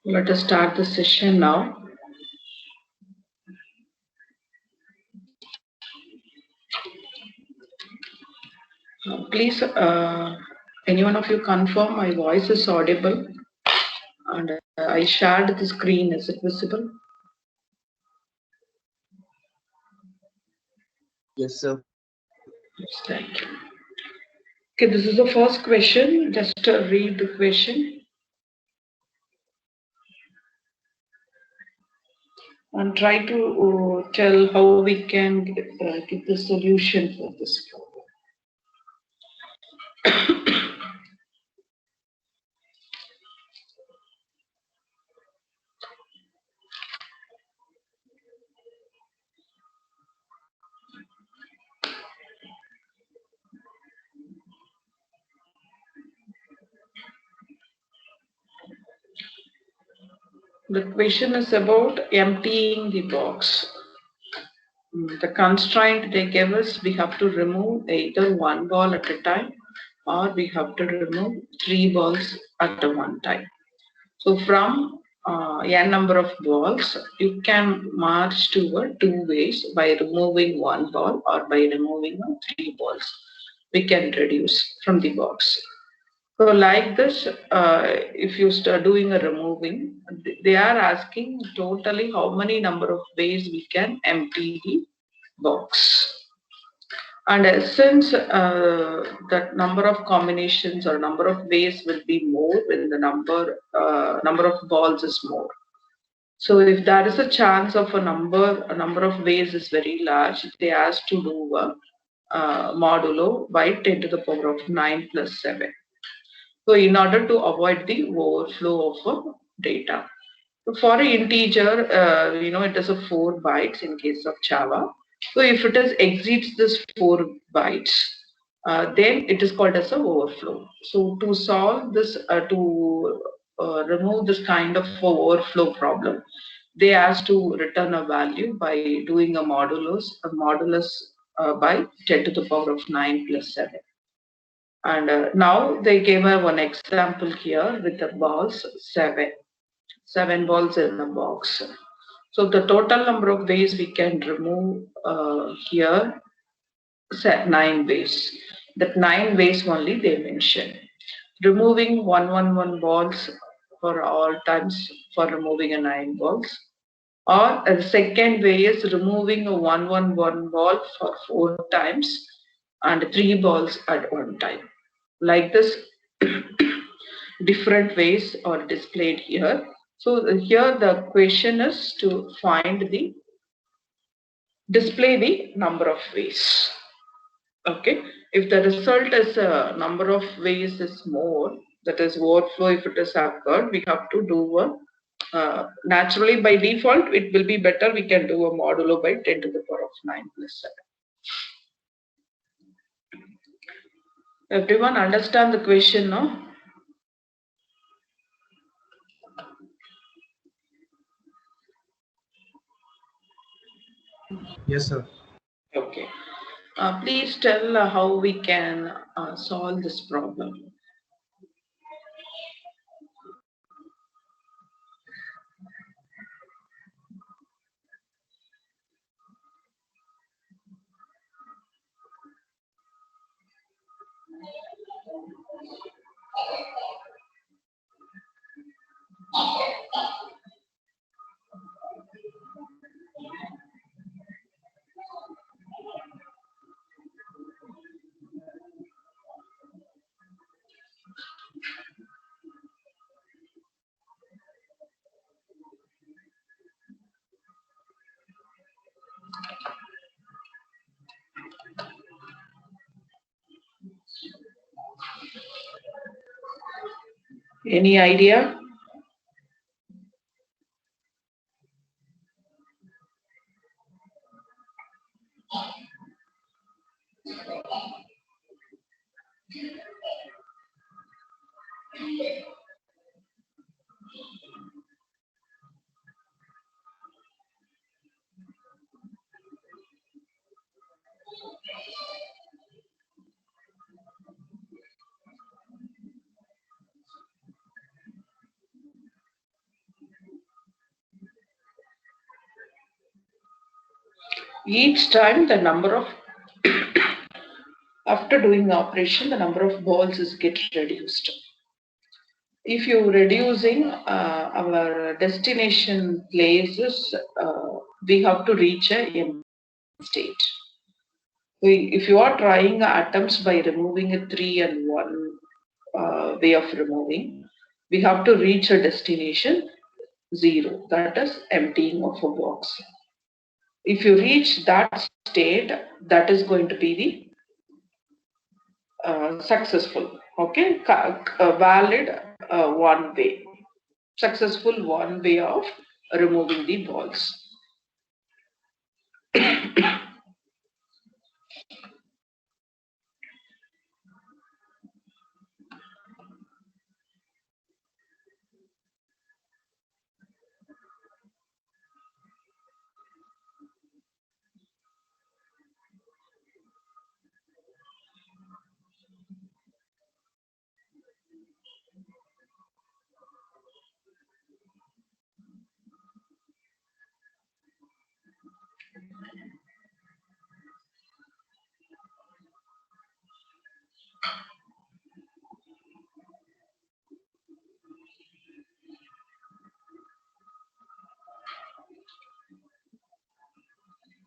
Let us start the session now. Please, any one of you confirm my voice is audible, and I shared the screen. Is it visible? Yes, sir. Yes, thank you. Okay, this is the first question. Just read the question and try to tell how we can get the solution for this problem. The question is about emptying the box. The constraint they gave us, we have to remove either one ball at a time or we have to remove 3 balls at one time. So from n number of balls, you can march toward 2 ways: by removing one ball or by removing 3 balls. We can reduce from the box. So like this, if you start doing a removing, they are asking totally how many number of ways we can empty the box. And since that number of combinations or number of ways will be more when the number of balls is more. So if there is a chance of a number of ways is very large, they ask to do a modulo by 10 to the power of 9 plus 7. So in order to avoid the overflow of data. So for an integer, it is a 4 bytes in case of Java. So if it is exceeds this 4 bytes, then it is called as a overflow. So to solve this, to remove this kind of overflow problem, they asked to return a value by doing a modulus by 10 to the power of 9 plus 7. And now they gave one example here with the balls 7 balls in the box. So the total number of ways we can remove here, 9 ways. That 9 ways only they mention. Removing 111 balls for all times for removing a 9 balls. Or the second way is removing a 111 ball for 4 times and 3 balls at one time. Like this, different ways are displayed here. So here the question is to display the number of ways. Okay, if the result is a number of ways is more, that is overflow, if it is occurred, we have to do a naturally by default it will be better, we can do a modulo by 10 to the power of 9 plus 7. Everyone understand the question now? Yes, sir. Okay. Please tell how we can solve this problem. Any idea? Each time the number of after doing the operation, the number of balls is get reduced. If you reducing our destination places, we have to reach a empty state. If you are trying attempts by removing a 3 and 1 way of removing, we have to reach a destination 0, that is emptying of a box. If you reach that state, that is going to be the successful, okay, valid one way, successful one way of removing the balls.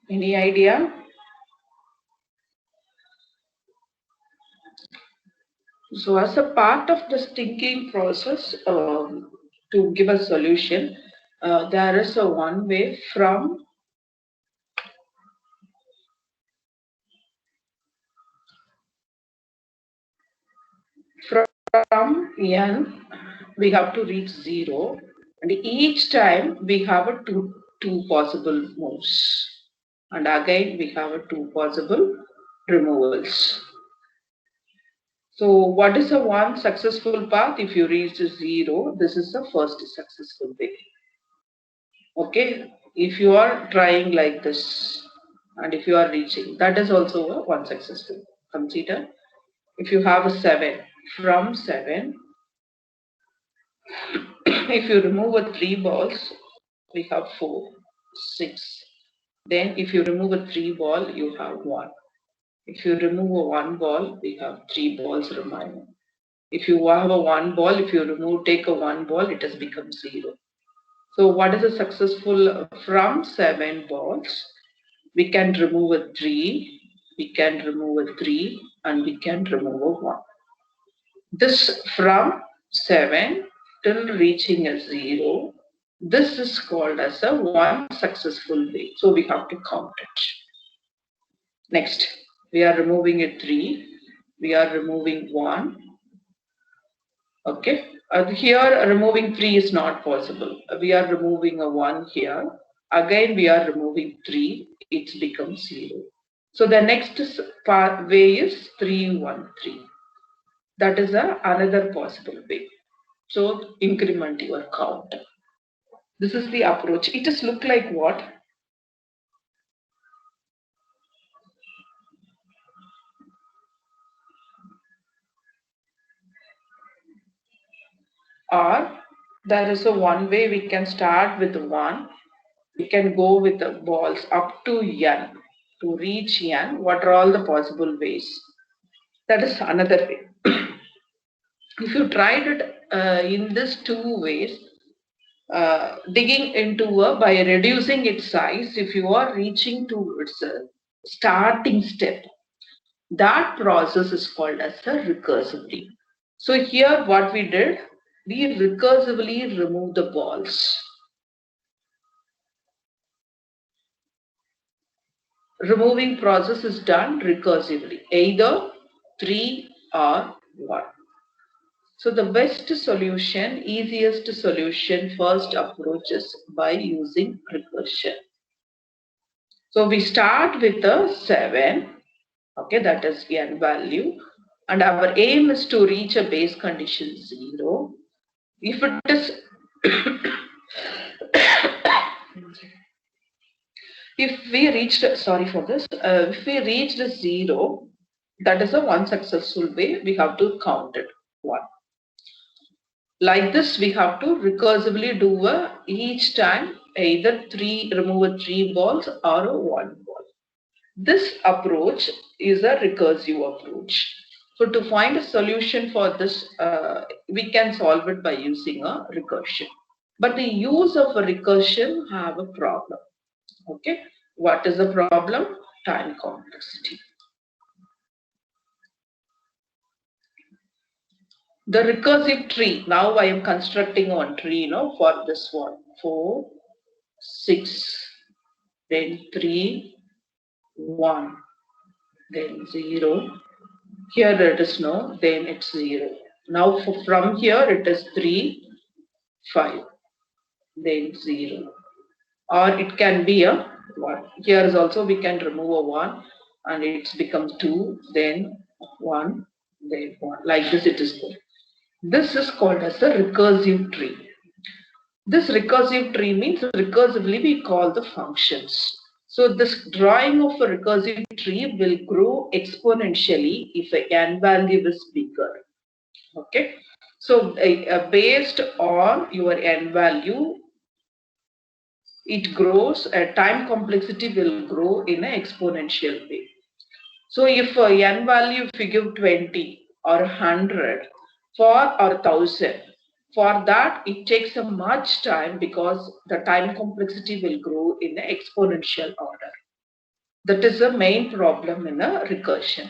Any idea? So as a part of this thinking process, to give a solution, there is a one way from n, we have to reach 0, and each time we have a two possible moves, and again we have a two possible removals. So what is a one successful path? If you reach 0, this is the first successful way. Okay, if you are trying like this and if you are reaching, that is also a one successful. Consider if you have a 7, from 7, if you remove a 3 balls, we have 4, 6. Then if you remove a 3 ball, you have 1. If you remove a 1 ball, we have 3 balls remaining. If you have a 1 ball, if you take a 1 ball, it has become 0. So what is a successful from 7 balls? We can remove a 3, we can remove a 3, and we can remove a 1. This from 7 till reaching a 0, this is called as a one successful way. So we have to count it. Next, we are removing a 3, we are removing 1. Okay, here removing 3 is not possible. We are removing a 1 here. Again, we are removing 3, it becomes 0. So the next way is 3, 1, 3. That is another possible way. So increment your count. This is the approach. It just look like what? Or there is a one way we can start with 1. We can go with the balls up to n. To reach n, what are all the possible ways? That is another way. If you tried it in these two ways, digging into by reducing its size, if you are reaching to its starting step, that process is called as a recursively. So here what we did, we recursively remove the balls. Removing process is done recursively, either 3 or 1. So the best solution, easiest solution, first approach is by using recursion. So we start with a 7, okay, that is n value, and our aim is to reach a base condition 0. If it is if we reached, sorry for this, if we reached 0, that is a one successful way. We have to count it 1. Like this, we have to recursively do each time either remove 3 balls or a 1 ball. This approach is a recursive approach. So to find a solution for this, we can solve it by using a recursion. But the use of a recursion have a problem. Okay, what is the problem? Time complexity. The recursive tree. Now I am constructing one tree, for this one. 4, 6, then 3, 1, then 0. Here it is no, then it's 0. Now from here it is 3, 5, then 0. Or it can be a 1. Here is also we can remove a 1 and it's become 2, then 1, then 1. Like this it is good. This is called as a recursive tree. This recursive tree means recursively we call the functions. So this drawing of a recursive tree will grow exponentially if a n value is bigger. Okay. So based on your n value, it grows, time complexity will grow in an exponential way. So if n value, if you give 20 or 100 or 1000, for that it takes a much time because the time complexity will grow in an exponential order. That is the main problem in a recursion.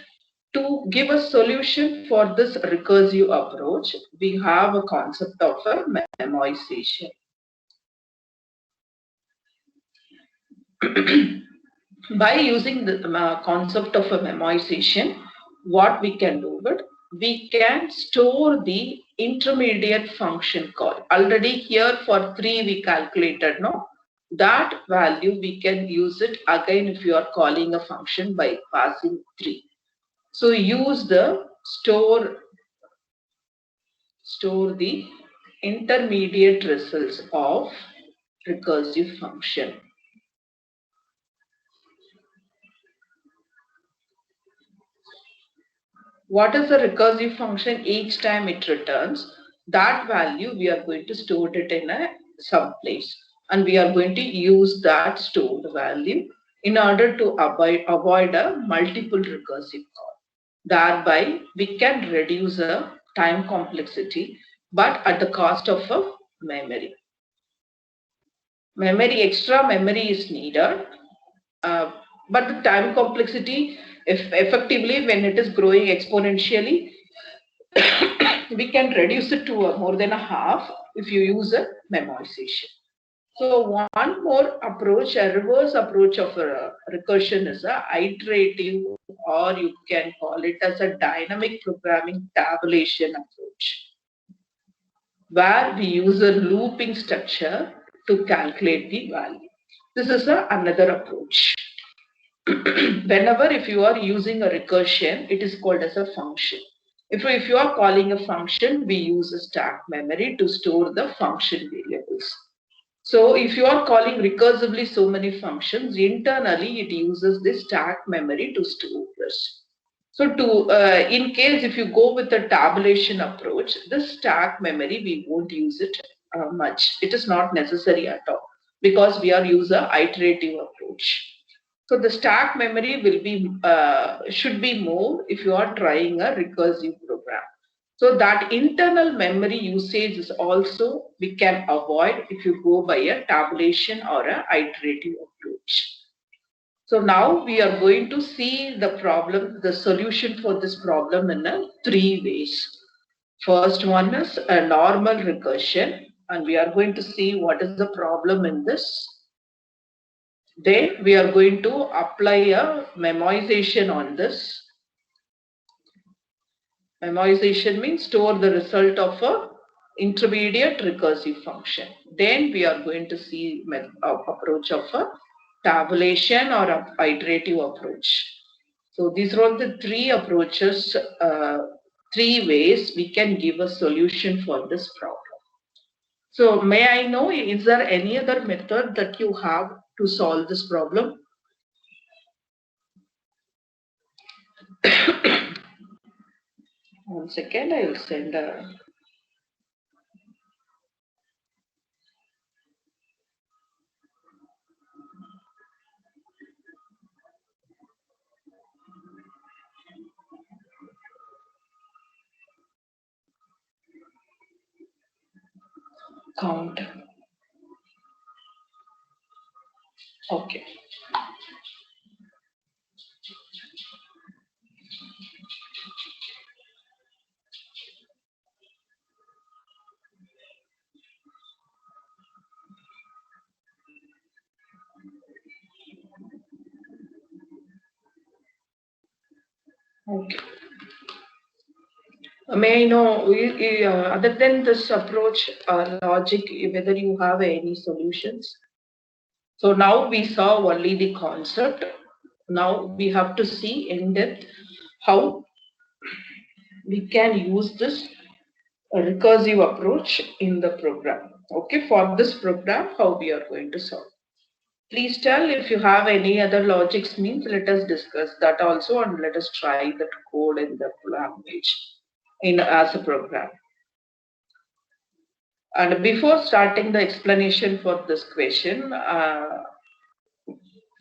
To give a solution for this recursive approach, we have a concept of a memoization. By using the concept of a memoization, what we can do it, we can store the intermediate function call. Already here for 3 we calculated, no? That value we can use it again if you are calling a function by passing 3. So use the store the intermediate results of recursive function. What is the recursive function? Each time it returns, that value we are going to store it in some place, and we are going to use that stored value in order to avoid a multiple recursive call. Thereby, we can reduce the time complexity, but at the cost of a memory. Extra memory is needed, but the time complexity, if effectively when it is growing exponentially, we can reduce it to more than a half if you use a memoization. So one more approach, a reverse approach of a recursion is a iterative, or you can call it as a dynamic programming tabulation approach, where we use a looping structure to calculate the value. This is another approach. Whenever if you are using a recursion, it is called as a function. If you are calling a function, we use a stack memory to store the function variables. So if you are calling recursively so many functions, internally it uses this stack memory to store this. So in case if you go with the tabulation approach, this stack memory, we won't use it much. It is not necessary at all because we are use a iterative approach. So the stack memory will be should be more if you are trying a recursive program. So that internal memory usage is also we can avoid if you go by a tabulation or a iterative approach. So now we are going to see the problem, the solution for this problem in 3 ways. First one is a normal recursion, and we are going to see what is the problem in this. Then we are going to apply a memoization on this. Memoization means store the result of a intermediate recursive function. Then we are going to see approach of a tabulation or a iterative approach. So these are the 3 approaches, 3 ways we can give a solution for this problem. So may I know, is there any other method that you have to solve this problem? One second, I will send a. count. Okay. Okay. May I know, other than this approach or logic, whether you have any solutions? So now we saw only the concept. Now we have to see in depth how we can use this recursive approach in the program. Okay, for this program, how we are going to solve. Please tell if you have any other logics means, let us discuss that also and let us try that code in the language in as a program. And before starting the explanation for this question,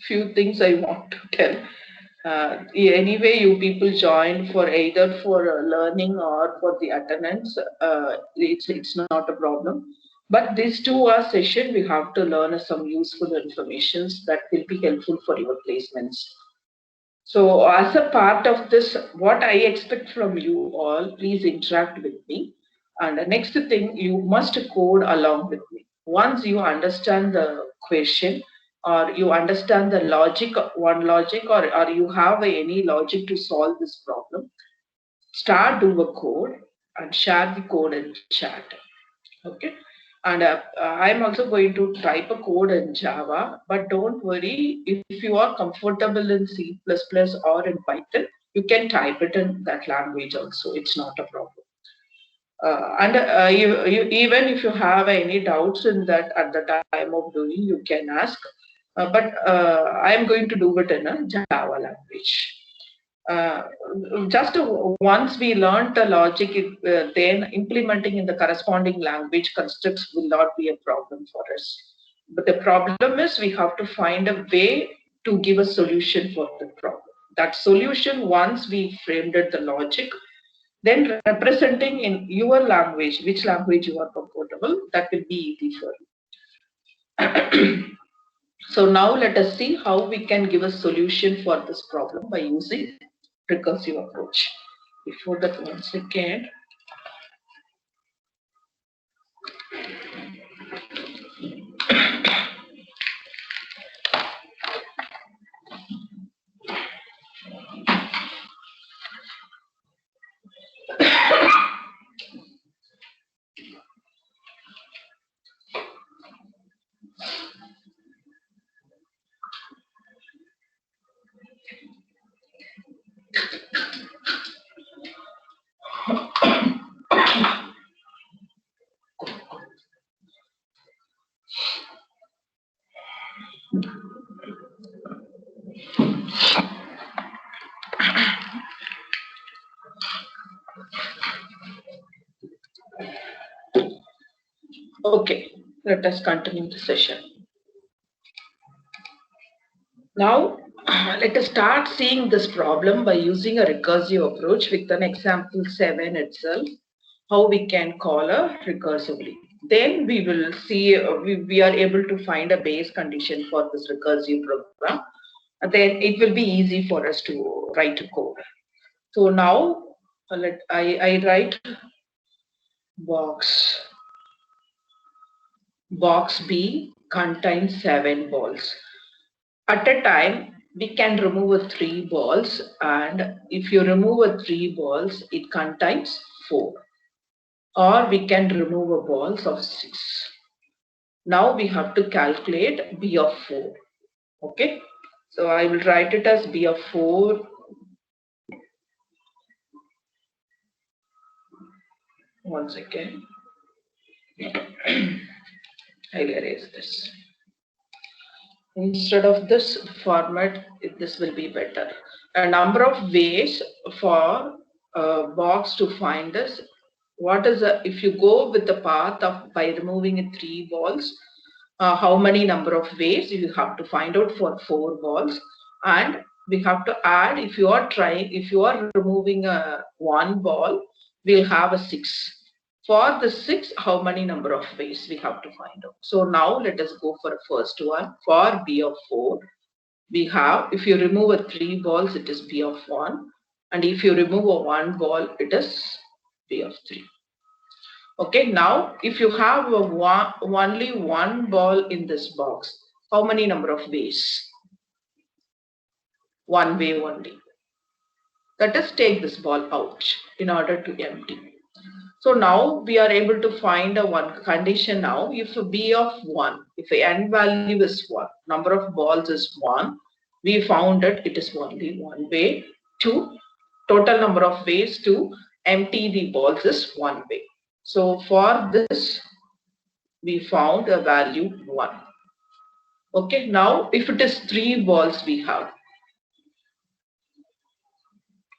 few things I want to tell. Anyway, you people joined for either for learning or for the attendance. It's not a problem. But these 2 hour session, we have to learn some useful informations that will be helpful for your placements. So as a part of this, what I expect from you all, please interact with me. And the next thing, you must code along with me. Once you understand the question or you understand the logic, one logic, or you have any logic to solve this problem, start do a code and share the code in chat. Okay. And I'm also going to type a code in Java, but don't worry, if you are comfortable in C++ or in Python, you can type it in that language also. It's not a problem. Even if you have any doubts in that at the time of doing, you can ask. But I'm going to do it in a Java language. Just once we learned the logic, then implementing in the corresponding language constructs will not be a problem for us. But the problem is we have to find a way to give a solution for the problem. That solution, once we framed it the logic, then representing in your language, which language you are comfortable, that will be easy for you. So now let us see how we can give a solution for this problem by using recursive approach. Before that, 1 second. Okay, let us continue the session. Now, let us start seeing this problem by using a recursive approach with an example 7 itself, how we can call a recursively. Then we will see, we are able to find a base condition for this recursive program. And then it will be easy for us to write a code. So now, I write box B contains 7 balls. At a time, we can remove 3 balls, and if you remove 3 balls, it contains 4. Or we can remove balls of 6. Now we have to calculate B of 4. Okay, so I will write it as B of 4. Once again, I'll erase this. Instead of this format, this will be better. A number of ways for a box to find this. What is if you go with the path of by removing 3 balls, how many number of ways you have to find out for 4 balls, and we have to add if you are removing 1 ball, we'll have a 6. For the 6, how many number of ways we have to find out? So now let us go for the first one. For B of 4, we have, if you remove a 3 balls, it is B of 1. And if you remove a 1 ball, it is B of 3. Okay, now if you have only 1 ball in this box, how many number of ways? 1 way only. That is, take this ball out in order to empty. So now we are able to find a one condition now. If B of 1, if n value is 1, number of balls is 1, we found that it is only 1 way. 2, total number of ways to empty the balls is 1 way. So for this, we found a value 1. Okay, now if it is 3 balls we have,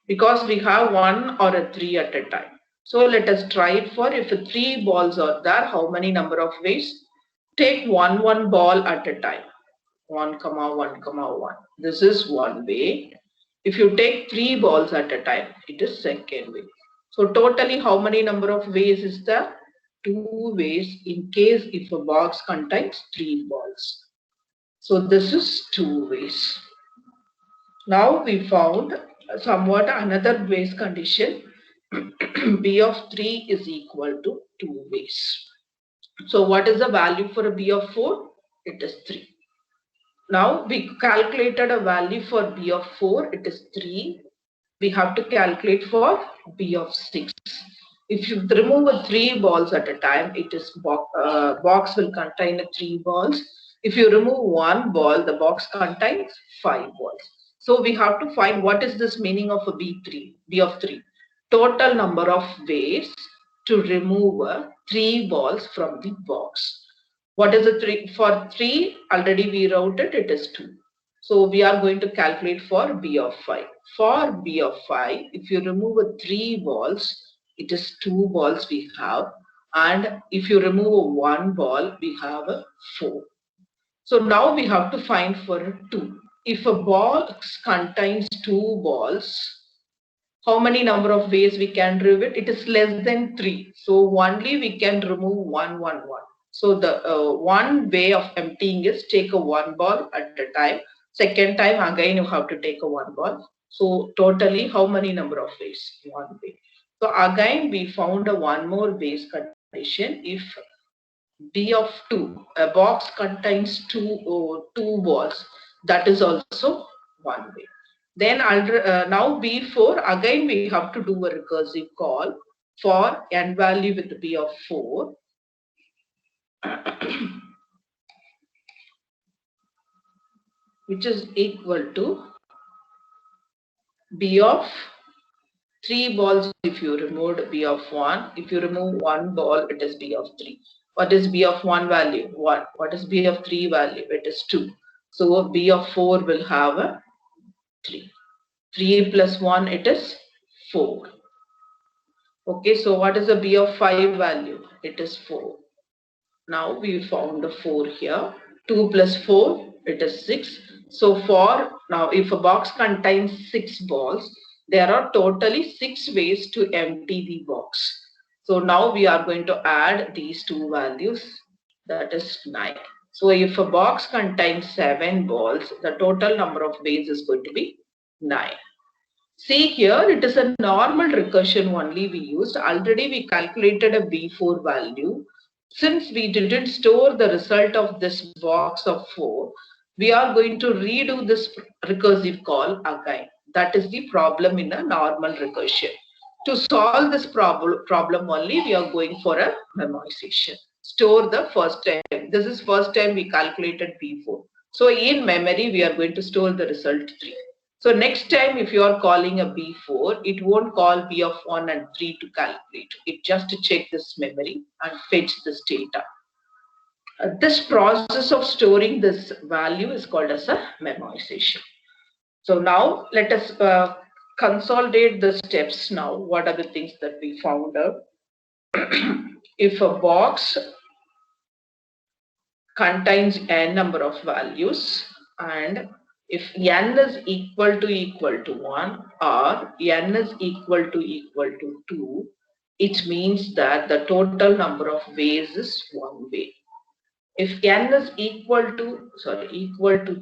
because we have 1 or a 3 at a time. So let us try it for, if 3 balls are there, how many number of ways? Take one ball at a time. 1, 1, 1. This is 1 way. If you take 3 balls at a time, it is second way. So totally how many number of ways is there? 2 ways in case if a box contains 3 balls. So this is 2 ways. Now we found somewhat another base condition. B of 3 is equal to 2 ways. So what is the value for a B of 4? It is 3. Now we calculated a value for B of 4, it is 3. We have to calculate for B of 6. If you remove 3 balls at a time, it is box will contain 3 balls. If you remove 1 ball, the box contains 5 balls. So we have to find what is this meaning of a B of 3. Total number of ways to remove 3 balls from the box. What is the 3? For 3, already we wrote it, it is 2. So we are going to calculate for B of 5. For B of 5, if you remove 3 balls, it is 2 balls we have. And if you remove 1 ball, we have 4. So now we have to find for 2. If a box contains 2 balls, how many number of ways we can remove it? It is less than 3. So only we can remove 1, 1, 1. So the one way of emptying is take a 1 ball at a time. Second time again you have to take a 1 ball. So totally how many number of ways? 1 way. So again we found a one more ways condition. If B of 2, a box contains two balls, that is also 1 way. Then now B4, again we have to do a recursive call for n value with B of 4. Which is equal to B of 3 balls if you removed B of 1. If you remove 1 ball, it is B of 3. What is B of 1 value? 1. What is B of 3 value? It is 2. So B of 4 will have a 3. 3 plus 1, it is 4. Okay, so what is the B of 5 value? It is 4. Now we found the 4 here. 2 plus 4, it is 6. So now if a box contains 6 balls, there are totally 6 ways to empty the box. So now we are going to add these two values, that is 9. So if a box contains 7 balls, the total number of ways is going to be 9. See here, it is a normal recursion only we used. Already we calculated a B4 value. Since we didn't store the result of this box of 4, we are going to redo this recursive call again. That is the problem in a normal recursion. To solve this problem only, we are going for a memorization. Store the first time. This is first time we calculated B4. So in memory, we are going to store the result 3. So next time if you are calling a B4, it won't call B of 1 and 3 to calculate. It just to check this memory and fetch this data. This process of storing this value is called as a memorization. So now let us consolidate the steps now. What are the things that we found out? If a box contains n number of values and if n is equal to 1 or n is equal to 2, it means that the total number of ways is one way. If n is equal to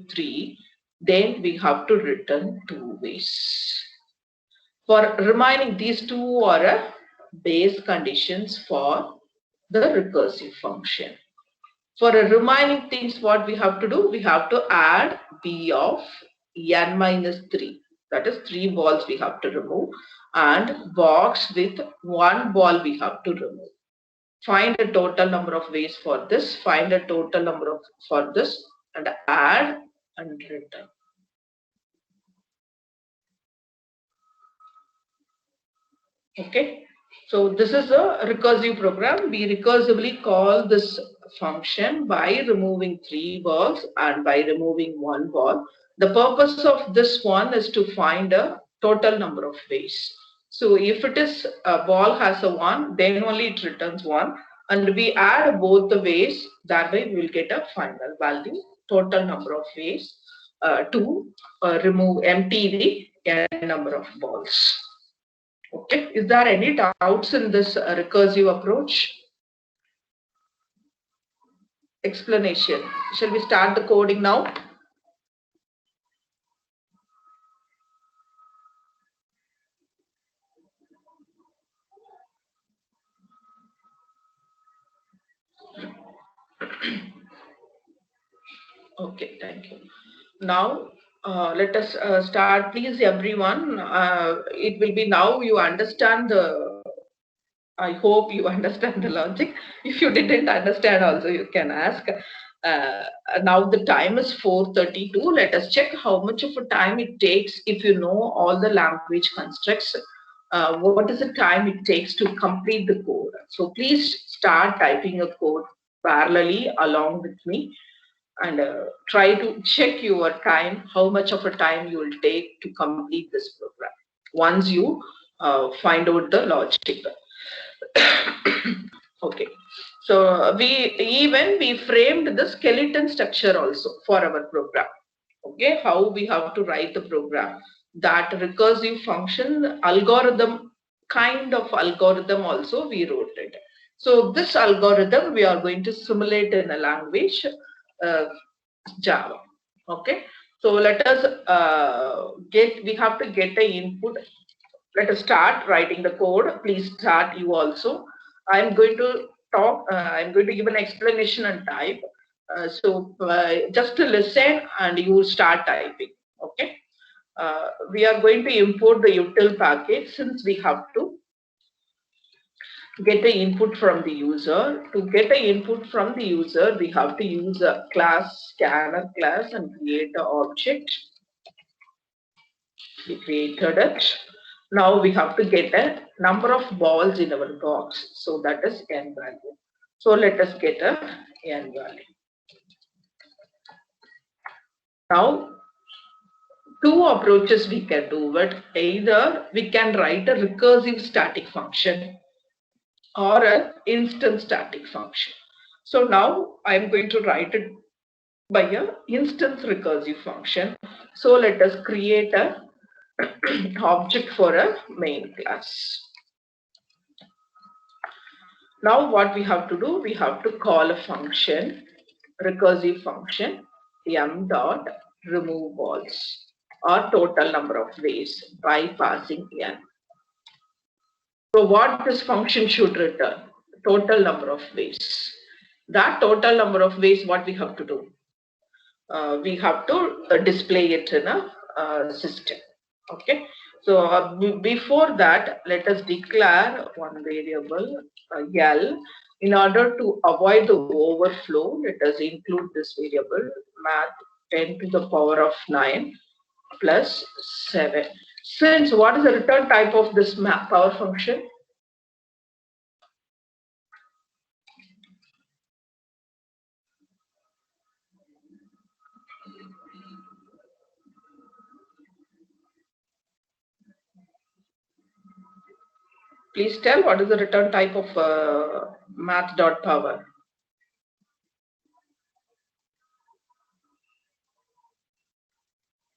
3, then we have to return two ways. For remaining, these two are base conditions for the recursive function. For remaining things, what we have to do? We have to add b of n minus 3. That is 3 balls we have to remove, and box with 1 ball we have to remove. Find a total number of ways for this, find a total number of for this, and add and return. Okay, so this is a recursive program. We recursively call this function by removing 3 balls and by removing 1 ball. The purpose of this one is to find a total number of ways. So if it is a ball has a 1, then only it returns 1, and we add both the ways, that way we will get a final value, total number of ways to remove empty the n number of balls. Okay, is there any doubts in this recursive approach? Explanation. Shall we start the coding now? Okay, thank you. Now, let us start. Please, everyone. It will be now you understand the. I hope you understand the logic. If you didn't understand, also you can ask. Uh, Now the time is 4:32. Let us check how much of a time it takes if you know all the language constructs. What is the time it takes to complete the code? So please start typing a code parallelly along with me, and try to check your time, how much of a time you will take to complete this program once you find out the logic. Okay, so we framed the skeleton structure also for our program. Okay, how we have to write the program, that recursive function algorithm, kind of algorithm also we wrote it. So this algorithm we are going to simulate in a language, uh, Java. Okay, so let us we have to get the input. Let us start writing the code. Please start you also. I'm going to talk, I'm going to give an explanation and type. Just to listen and you will start typing. Okay. We are going to import the util package, since we have to get the input from the user. To get the input from the user, we have to use a class, scanner class, and create an object. We created it. Now we have to get a number of balls in our box. So that is n value. So let us get a n value. Now, two approaches we can do it. Either we can write a recursive static function or an instant static function. So now I am going to write it by a instance recursive function. So let us create a object for a main class. Now what we have to do, we have to call a function, recursive function, m dot remove balls, or total number of ways, by passing n. So what this function should return? Total number of ways. That total number of ways, what we have to do? We have to display it in a system. Okay. So before that, let us declare one variable L. In order to avoid the overflow, let us include this variable math 10 to the power of 9 plus 7. Since what is the return type of this power function? Please tell what is the return type of math.power.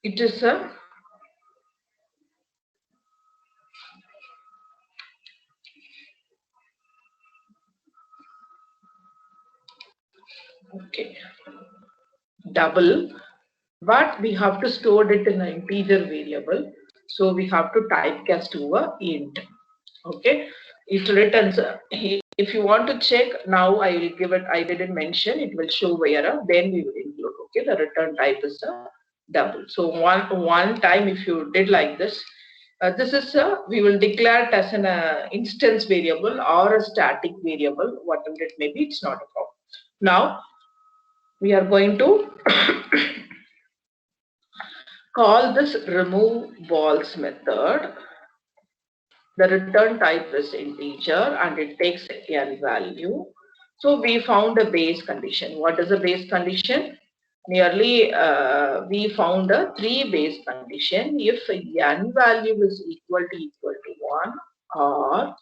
It is a Okay, double, but we have to store it in an integer variable. So we have to typecast to a int. Okay, it returns. If you want to check now, I will give it. I didn't mention it will show where. Then we will include. Okay, the return type is a double. So one time if you did like this, this is a we will declare it as an instance variable or a static variable, whatever it may be. It's not a problem. Now we are going to call this remove balls method. The return type is integer and it takes n value. So we found a base condition. What is a base condition? Nearly we found a 3 base condition. If n value is equal to 1 or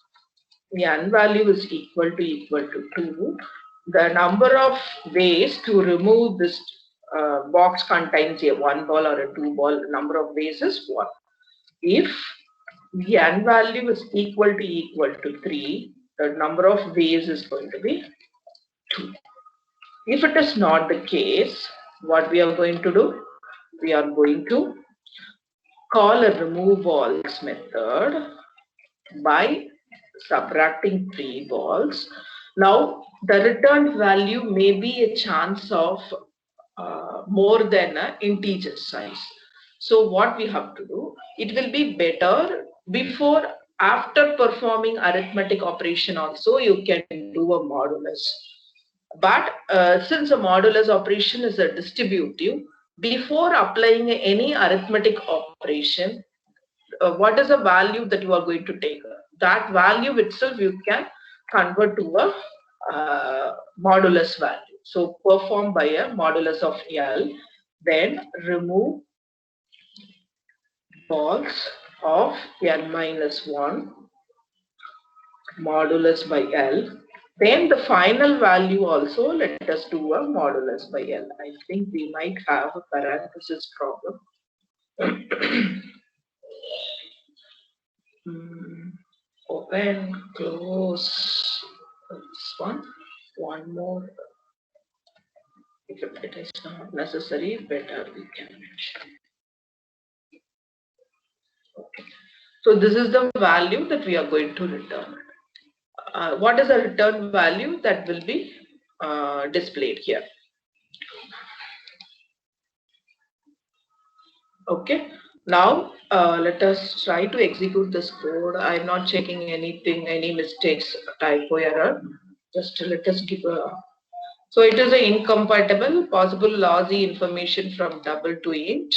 n value is equal to 2, the number of ways to remove this box contains a 1 ball or a 2 ball. Number of ways is 1. If the n value is equal to 3, the number of ways is going to be 2. If it is not the case, what we are going to do? We are going to call a remove balls method by subtracting 3 balls. Now, the returned value may be a chance of more than an integer size. So what we have to do, it will be better before, after performing arithmetic operation also, you can do a modulus. But since a modulus operation is a distributive, before applying any arithmetic operation, what is the value that you are going to take? That value itself you can convert to a modulus value. So perform by a modulus of L, then remove balls of n minus 1 modulus by L. Then the final value also let us do a modulus by L. I think we might have a parenthesis problem. Open, close this one more. If it is not necessary, better we can mention. Okay. So this is the value that we are going to return. What is the return value that will be displayed here? Okay. Now let us try to execute this code. I'm not checking anything, any mistakes, typo error. Just let us give a. So it is an incompatible, possible lossy information from double to int.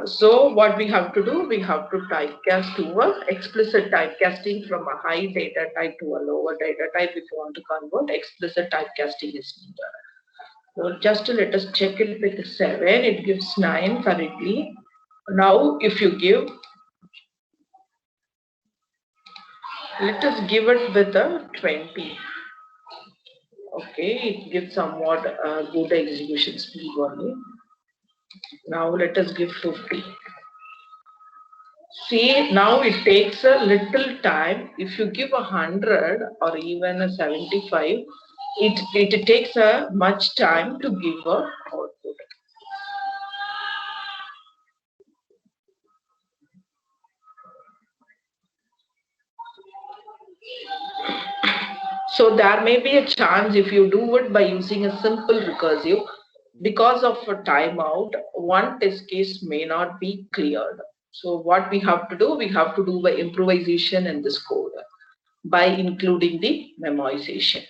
So what we have to do, we have to typecast to a explicit typecasting from a high data type to a lower data type. If you want to convert, explicit typecasting is needed. So just to let us check it with 7, it gives 9 correctly. Now if you give, let us give it with a 20. Okay, it gives somewhat good execution speed only. Now let us give 50. See, now it takes a little time. If you give 100 or even a 75, it takes a much time to give a output. So there may be a chance if you do it by using a simple recursive, because of a timeout, one test case may not be cleared. So what we have to do, we have to do by improvisation in this code by including the memoization.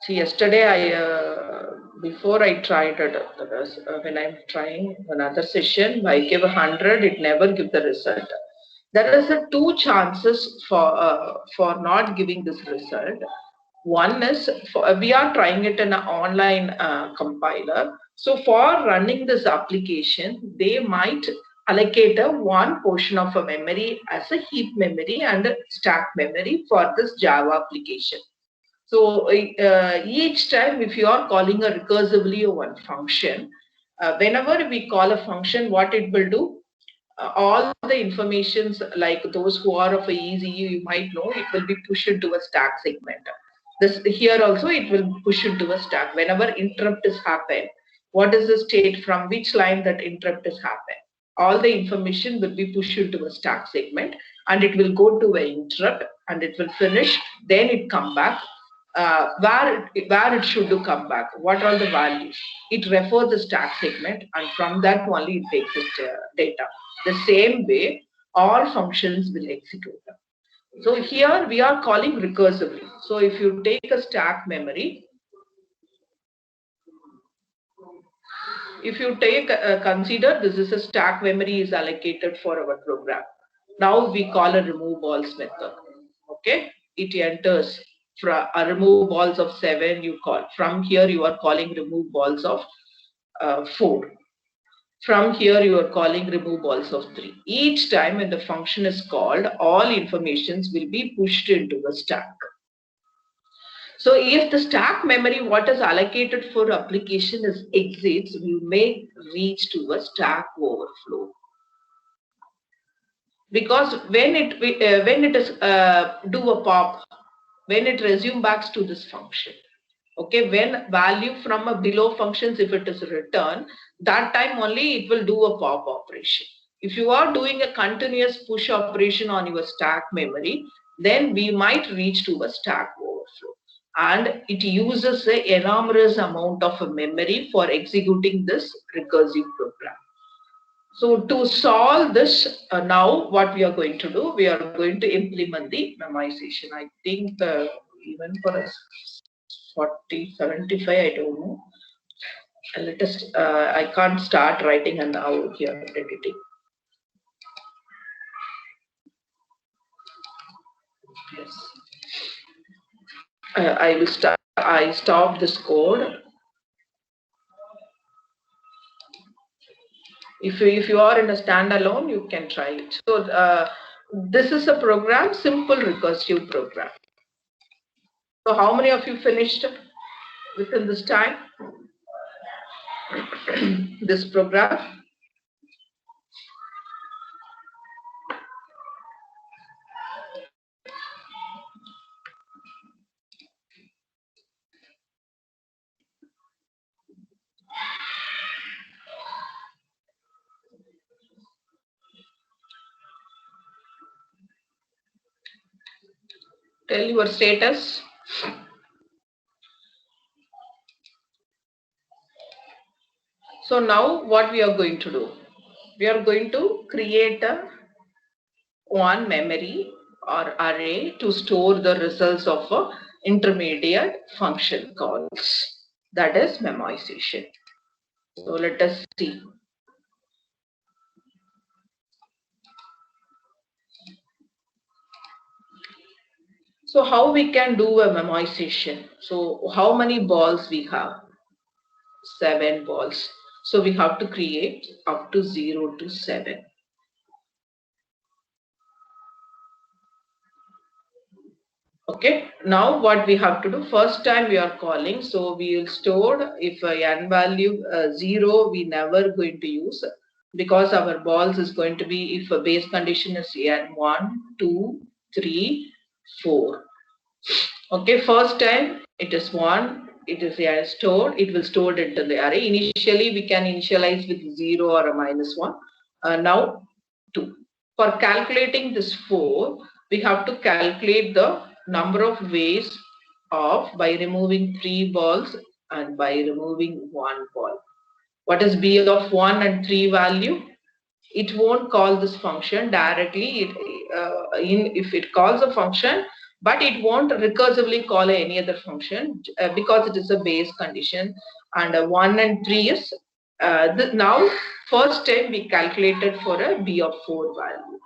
See, yesterday before I tried it, when I'm trying another session, I give 100, it never give the result. There is a 2 chances for not giving this result. One is we are trying it in an online compiler. So for running this application, they might allocate one portion of a memory as a heap memory and a stack memory for this Java application. So each time if you are calling a recursively one function, whenever we call a function, what it will do? all the informations like those who are of a easy, you might know it will be pushed into a stack segment. This here also it will push into a stack. Whenever interrupt is happen, what is the state from which line that interrupt is happen? All the information will be pushed into a stack segment, and it will go to an interrupt and it will finish. Then it come back. Where it should to come back? What are the values? It refers the stack segment, and from that only it takes its data. The same way, all functions will execute. So here we are calling recursively. So if you take a stack memory, if you take consider this is a stack memory is allocated for our program. Now we call a remove balls method. Okay, it enters from a remove balls of 7. You call from here you are calling remove balls of 4. From here you are calling remove balls of 3. Each time when the function is called, all informations will be pushed into the stack. So if the stack memory what is allocated for application is exits, we may reach to a stack overflow. Because when it is do a pop, when it resume back to this function, okay, when value from a below functions if it is returned, that time only it will do a pop operation. If you are doing a continuous push operation on your stack memory, then we might reach to a stack overflow, and it uses an enormous amount of memory for executing this recursive program. So to solve this, now what we are going to do, we are going to implement the memoization. I think even for us 40, 75, I don't know. Let us, I can't start writing and now here editing. Yes. I will start, I stop this code. If you are in a standalone, you can try it. So this is a program, simple recursive program. So how many of you finished within this time? This program? Tell your status. So now what we are going to do? We are going to create a one memory or array to store the results of a intermediate function calls. That is memoization. So let us see. So how we can do a memoization? So how many balls we have? 7 balls. So we have to create up to 0 to 7. Okay, now what we have to do, first time we are calling, so we will store if n value 0 we never going to use, because our balls is going to be if a base condition is n1, 2, 3, 4. Okay, first time it is 1, it is stored, it will stored into the array. Initially we can initialize with 0 or a -1. Now 2. For calculating this 4, we have to calculate the number of ways of by removing 3 balls and by removing 1 ball. What is B of 1 and 3 value? It won't call this function directly. If it calls a function, but it won't recursively call any other function because it is a base condition, and 1 and 3 is now first time we calculated for a B of 4 value.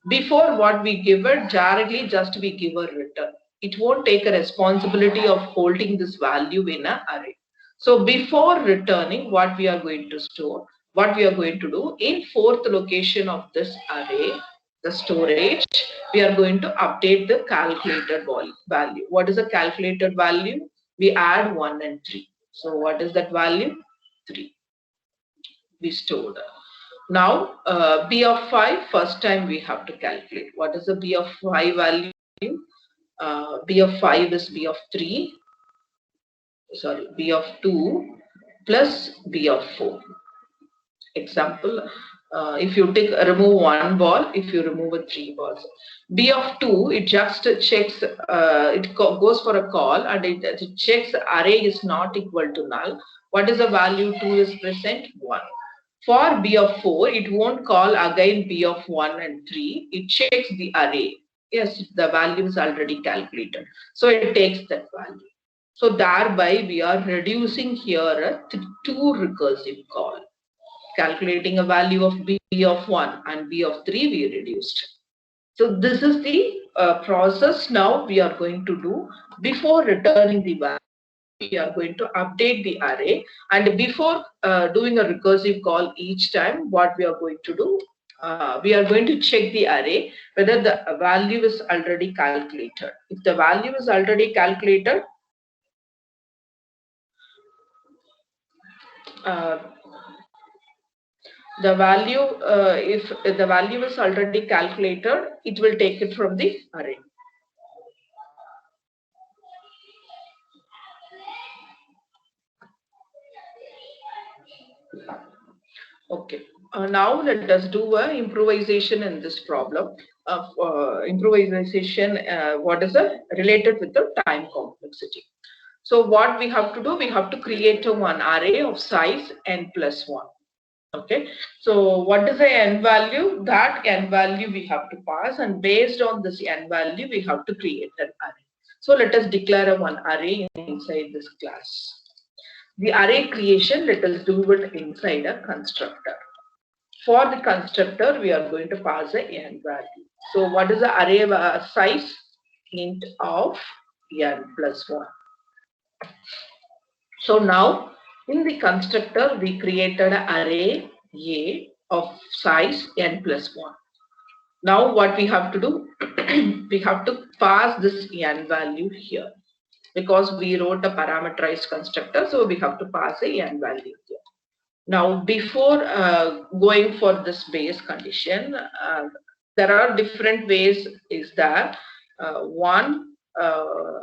Before what we give it directly, just we give a return. It won't take a responsibility of holding this value in an array. So before returning, what we are going to store, what we are going to do in fourth location of this array, the storage, we are going to update the calculated value. What is the calculated value? We add 1 and 3. So what is that value? 3. We stored. Now B of 5, first time we have to calculate. What is the B of 5 value? B of 5 is B of 3, sorry, B of 2 plus B of 4. Example, if you take remove one ball, if you remove a 3 balls, B of 2, it just checks, goes for a call and it checks array is not equal to null. What is the value? 2 is present, 1. For B of 4, it won't call again B of 1 and 3. It checks the array. Yes, the value is already calculated. So it takes that value. So thereby we are reducing here a 2 recursive call. Calculating a value of B of 1 and B of 3 we reduced. So this is the process now we are going to do. Before returning the value, we are going to update the array, and before doing a recursive call each time, what we are going to do, we are going to check the array whether the value is already calculated. If the value is already calculated, uh, the value, if the value is already calculated, it will take it from the array. Okay. Now let us do a improvisation in this problem. Improvisation, what is the related with the time complexity. So what we have to do, we have to create a one array of size n plus 1. Okay. So what is the n value? That n value we have to pass, and based on this n value, we have to create an array. So let us declare a one array inside this class. The array creation, let us do it inside a constructor. For the constructor, we are going to pass a n value. So what is the array size? Int of n plus 1. So now in the constructor, we created an array A of size n plus 1. Now what we have to do, we have to pass this n value here, because we wrote a parameterized constructor, so we have to pass a n value here. Now before going for this base condition, there are different ways is that one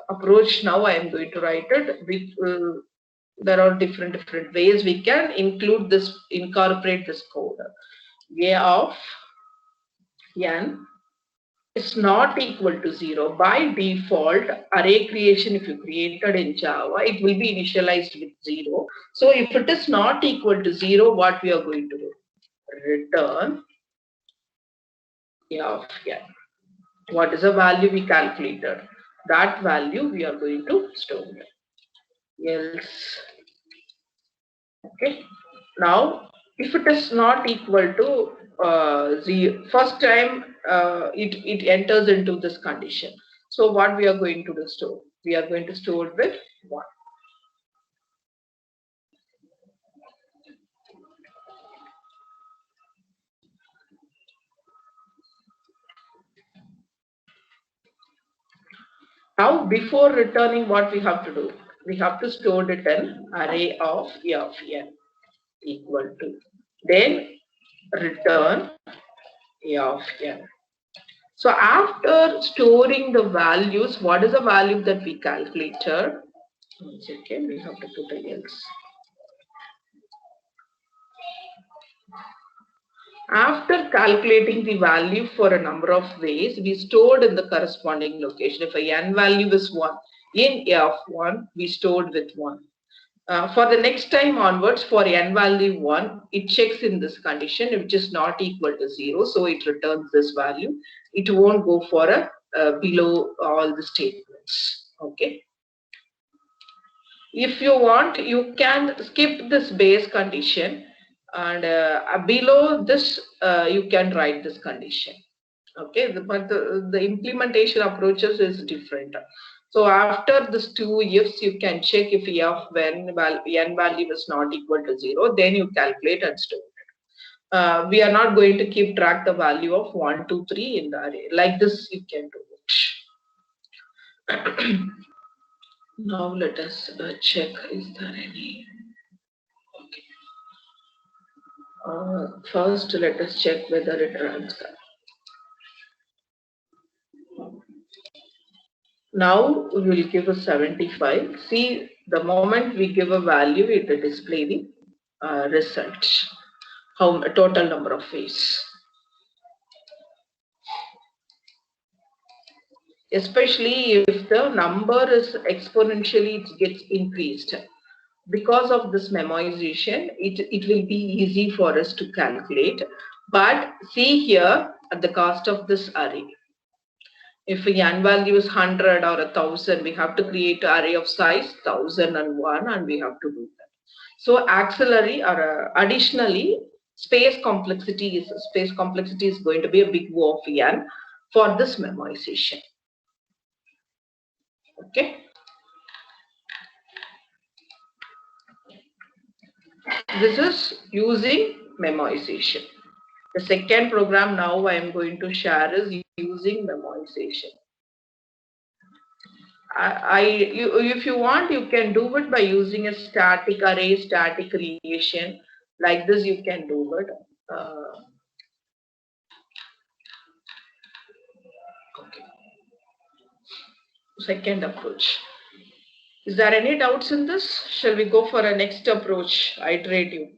approach, now I am going to write it. There are different ways we can include this, incorporate this code. A of n is not equal to 0. By default, array creation, if you created in Java, it will be initialized with 0. So if it is not equal to 0, what we are going to do? Return A of n. What is the value we calculated? That value we are going to store. Else, okay. Now, if it is not equal to the first time, it enters into this condition. So what we are going to do store? We are going to store it with 1. Now, before returning, what we have to do? We have to store it in array of A of n equal to. Then return A of n. So after storing the values, what is the value that we calculated? One second, we have to put a else. After calculating the value for a number of ways, we stored in the corresponding location. If a n value is 1, in A of 1, we stored with 1. For the next time onwards, for n value 1, it checks in this condition, which is not equal to 0. So it returns this value. It won't go for a below all the statements. Okay. If you want, you can skip this base condition, and below this you can write this condition. Okay, but the implementation approaches is different. So after this 2 ifs, you can check if E of n value is not equal to 0, then you calculate and store it. We are not going to keep track the value of 1, 2, 3 in the array. Like this you can do it. Now let us check, is there any? Okay. First, let us check whether it runs. Now we will give a 75. See, the moment we give a value, it will display the result. How total number of ways. Especially if the number is exponentially, it gets increased. Because of this memoization, it will be easy for us to calculate. But see here at the cost of this array. If a n value is 100 or 1000, we have to create an array of size 1001 and we have to do that. So auxiliary or additionally, space complexity is going to be a big O of n for this memoization. Okay. This is using memoization. The second program now I am going to share is using memoization. If you want, you can do it by using a static array, static creation. Like this, you can do it. Okay. Second approach. Is there any doubts in this? Shall we go for a next approach, iterative?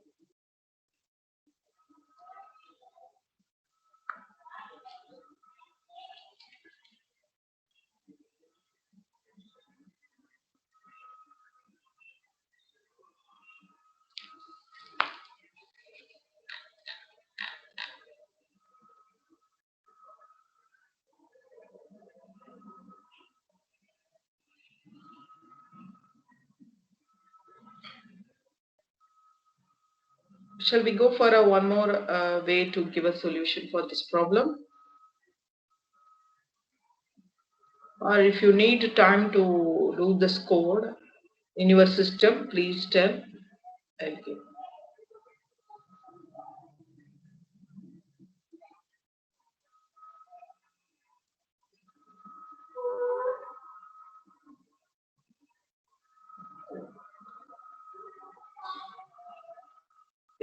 Shall we go for a one more way to give a solution for this problem? Or if you need time to do this code in your system, please tell. I'll give.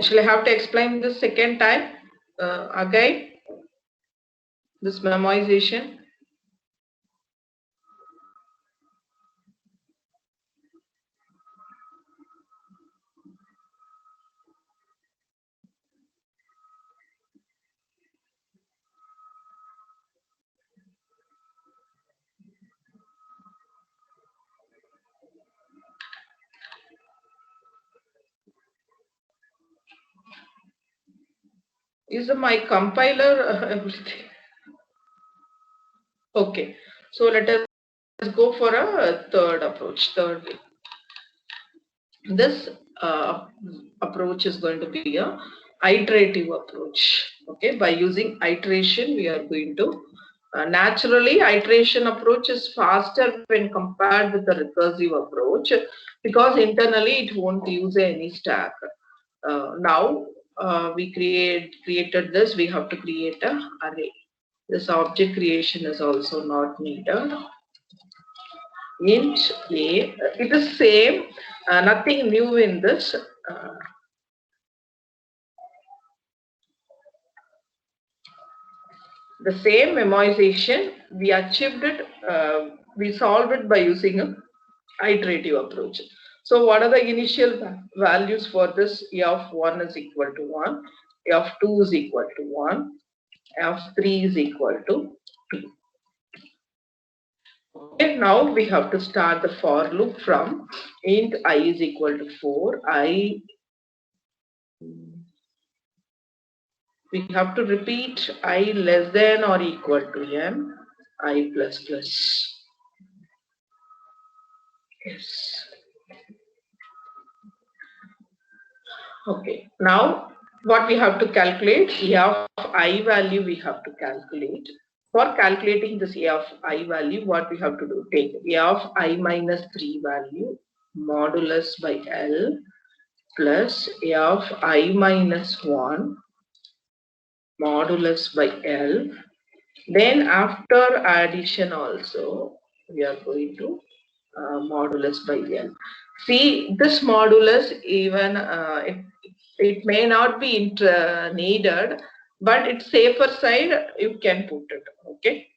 Shall I have to explain this second time again? This memoization. Is my compiler everything? Okay, so let us go for a third approach. Third way. This approach is going to be a iterative approach. Okay, by using iteration, we are going to naturally iteration approach is faster when compared with the recursive approach because internally it won't use any stack. Now we created this. We have to create a array. This object creation is also not needed. Int a, it is same, nothing new in this. The same memoization, we achieved it, we solved it by using a iterative approach. So what are the initial values for this? A of 1 is equal to 1, A of 2 is equal to 1, A of 3 is equal to 2. Okay, now we have to start the for loop from int I is equal to 4, we have to repeat I less than or equal to n, I plus plus. Yes. Okay, now what we have to calculate, A of I value we have to calculate. For calculating this A of I value, what we have to do, take A of I minus 3 value modulus by L plus A of I minus 1 modulus by L. Then after addition also, we are going to modulus by L. See, this modulus even It may not be needed, but it's safer side, you can put it. Okay.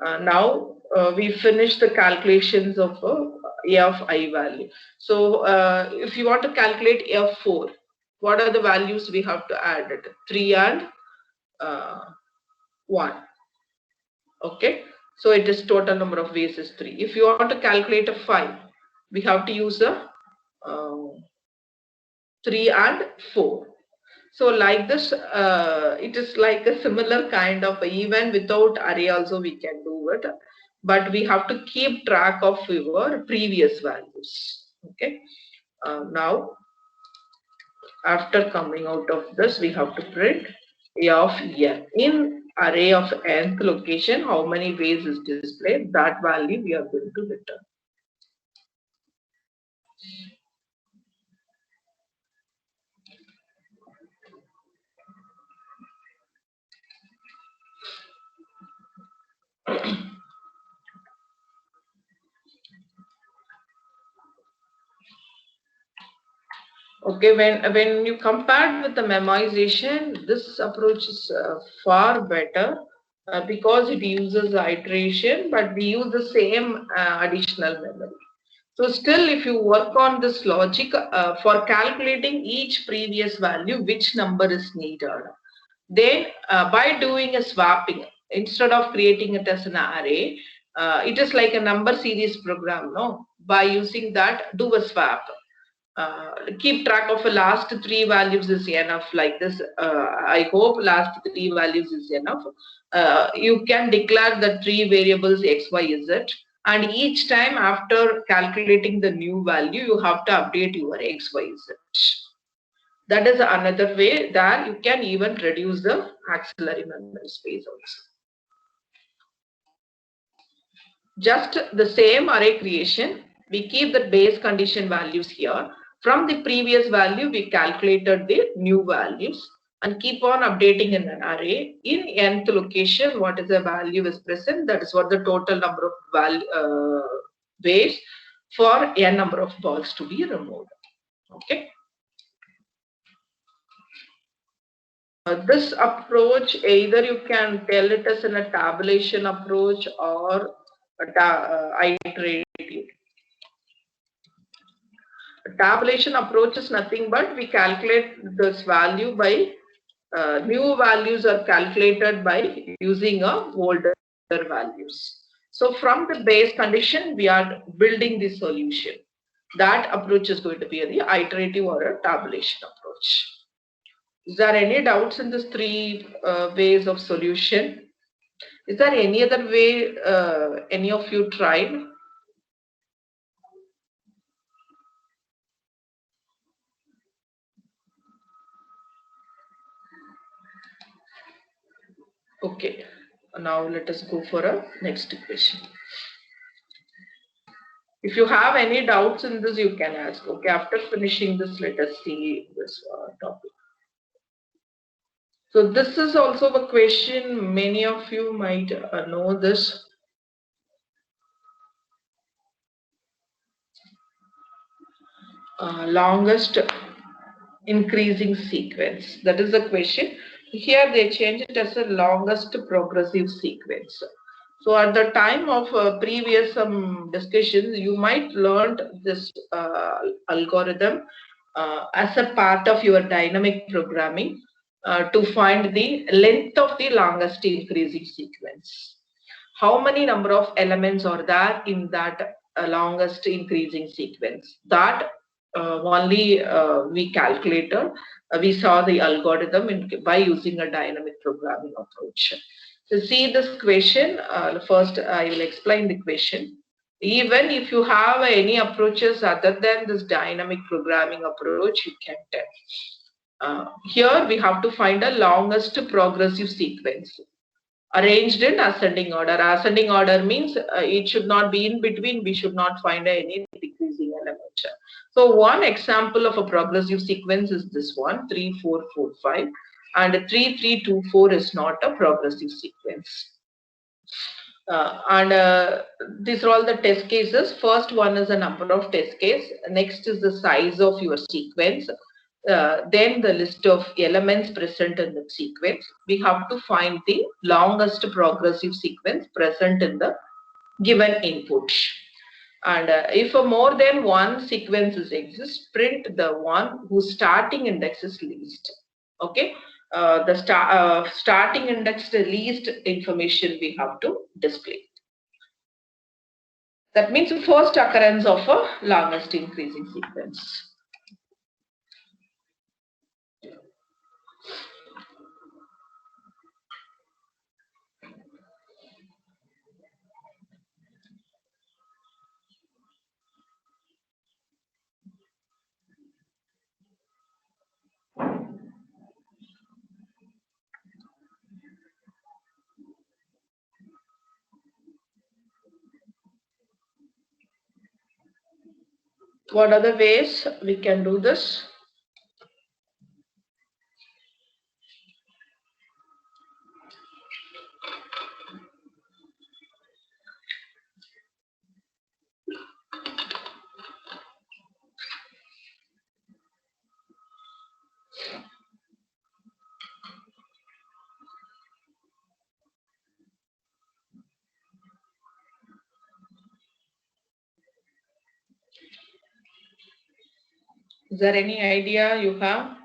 Now we finished the calculations of a of I value. So if you want to calculate F4, what are the values we have to add it? 3 and 1. Okay. So it is total number of ways is 3. If you want to calculate a 5, we have to use a 3 and 4. So like this, it is like a similar kind of, even without array also we can do it, but we have to keep track of your previous values. Okay. Now, after coming out of this, we have to print A of n. In array of nth location, how many ways is displayed, that value we are going to return. Okay, when you compare with the memorization, this approach is far better because it uses iteration, but we use the same additional memory. So still, if you work on this logic for calculating each previous value, which number is needed, then by doing a swapping, instead of creating it as an array, it is like a number series program, no? By using that, do a swap. Keep track of the last 3 values is enough, like this. I hope last 3 values is enough. You can declare the 3 variables x, y, z, and each time after calculating the new value, you have to update your x, y, z. That is another way that you can even reduce the auxiliary memory space also. Just the same array creation, we keep the base condition values here. From the previous value, we calculated the new values and keep on updating in an array. In nth location, what is the value is present, that is what the total number of ways for n number of balls to be removed. Okay. This approach, either you can tell it as in a tabulation approach or iterative. Tabulation approach is nothing but we calculate this value by new values are calculated by using a older values. So from the base condition, we are building the solution. That approach is going to be the iterative or a tabulation approach. Is there any doubts in this 3 ways of solution? Is there any other way any of you tried? Okay, now let us go for a next question. If you have any doubts in this, you can ask. Okay, after finishing this, let us see this topic. So this is also a question, many of you might know this. Longest increasing sequence. That is the question. Here they change it as a longest progressive sequence. So at the time of previous discussions, you might learned this algorithm as a part of your dynamic programming to find the length of the longest increasing sequence. How many number of elements are there in that longest increasing sequence? That only we calculated. We saw the algorithm by using a dynamic programming approach. To see this question, first I will explain the question. Even if you have any approaches other than this dynamic programming approach, you can tell. Here we have to find a longest progressive sequence arranged in ascending order. Ascending order means it should not be in between. We should not find any decreasing element. So one example of a progressive sequence is this one, 3, 4, 4, 5, and 3, 3, 2, 4 is not a progressive sequence. These are all the test cases. First one is the number of test case. Next is the size of your sequence. then the list of elements present in the sequence. We have to find the longest progressive sequence present in the given input. And if more than one sequences exist, print the one whose starting index is least. Okay, the starting index, the least information we have to display. That means the first occurrence of a longest increasing sequence. What are the ways we can do this? Is there any idea you have?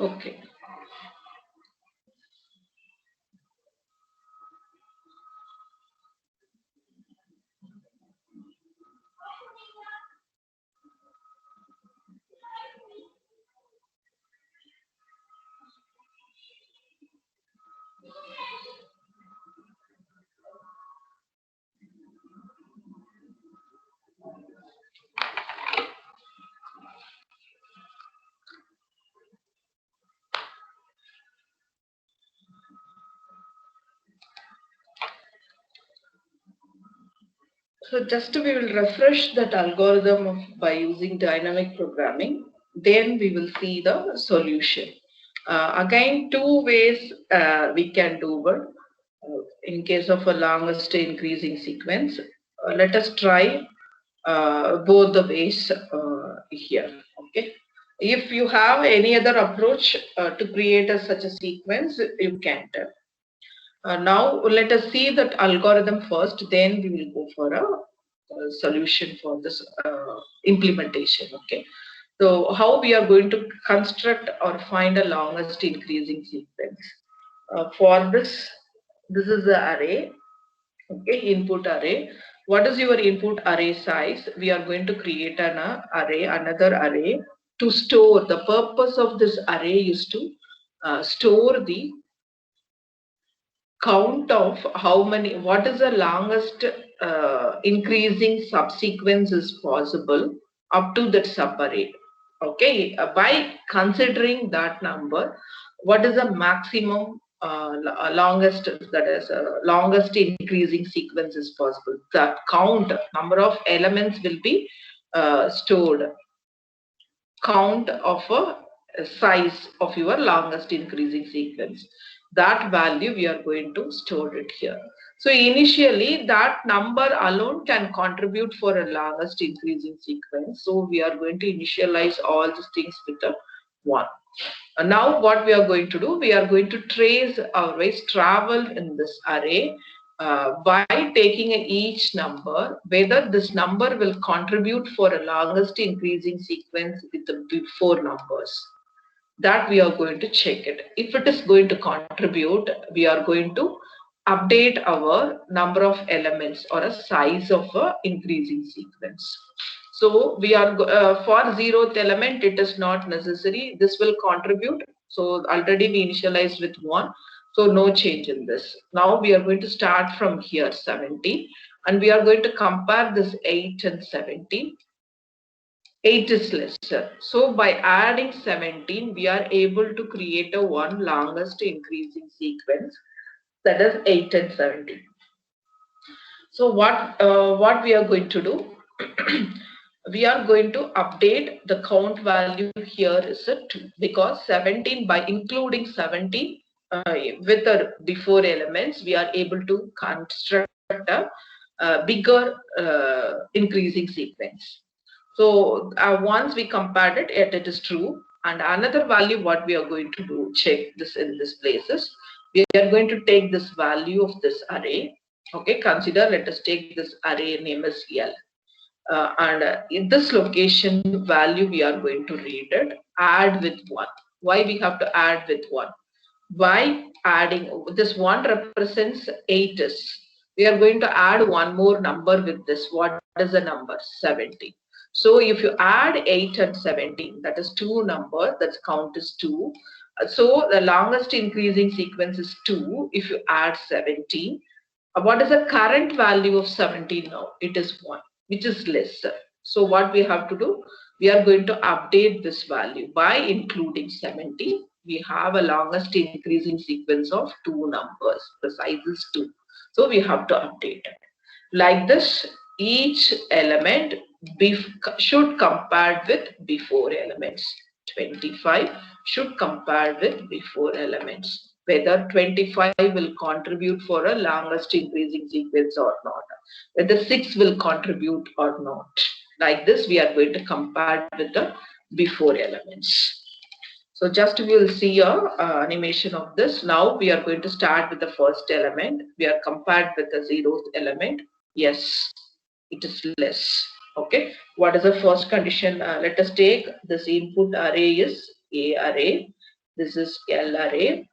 Okay. So just we will refresh that algorithm by using dynamic programming. Then we will see the solution. Again, two ways we can do it. In case of a longest increasing sequence, let us try both the ways here. Okay. If you have any other approach to create such a sequence, you can tell. Now let us see that algorithm first, then we will go for a solution for this implementation. Okay, so how we are going to construct or find a longest increasing sequence. For this is the array. Okay, input array. What is your input array size? We are going to create an array, another array to store. The purpose of this array is to store the count of how many, what is the longest increasing subsequence is possible up to that subarray. Okay, by considering that number, what is the maximum longest, that is longest increasing sequence is possible. That count, number of elements will be stored. Count of a size of your longest increasing sequence. That value we are going to store it here. So initially that number alone can contribute for a longest increasing sequence. So we are going to initialize all these things with a 1. Now what we are going to do, we are going to trace our ways travel in this array by taking each number, whether this number will contribute for a longest increasing sequence with the before numbers. That we are going to check it. If it is going to contribute, we are going to update our number of elements or a size of a increasing sequence. So we are for 0th element, it is not necessary. This will contribute. So already we initialized with 1. So no change in this. Now we are going to start from here 17 and we are going to compare this 8 and 17. 8 is lesser. So by adding 17, we are able to create a one longest increasing sequence, that is 8 and 17. So what we are going to do? We are going to update the count value here is a 2 because 17 by including 17 with the before elements we are able to construct a bigger increasing sequence. So once we compared it, it is true. And another value what we are going to do, check this in this places. We are going to take this value of this array. Okay, consider, let us take this array name as L. And in this location value we are going to read it, add with 1. Why we have to add with 1? By adding this 1 represents 8 is. We are going to add one more number with this. What is the number? 17. So if you add 8 and 17, that is 2 numbers, that count is 2. So the longest increasing sequence is 2 if you add 17. What is the current value of 17 now? It is 1, which is lesser. So what we have to do? We are going to update this value by including 17. We have a longest increasing sequence of 2 numbers. The size is 2. So we have to update it. Like this, each element should compare with before elements. 25 should compare with before elements. Whether 25 will contribute for a longest increasing sequence or not. Whether 6 will contribute or not. Like this, we are going to compare with the before elements. So just we will see a animation of this. Now we are going to start with the first element. We are compared with the 0th element. Yes, it is less. Okay. What is the first condition? Let us take this input array is A array. This is L array.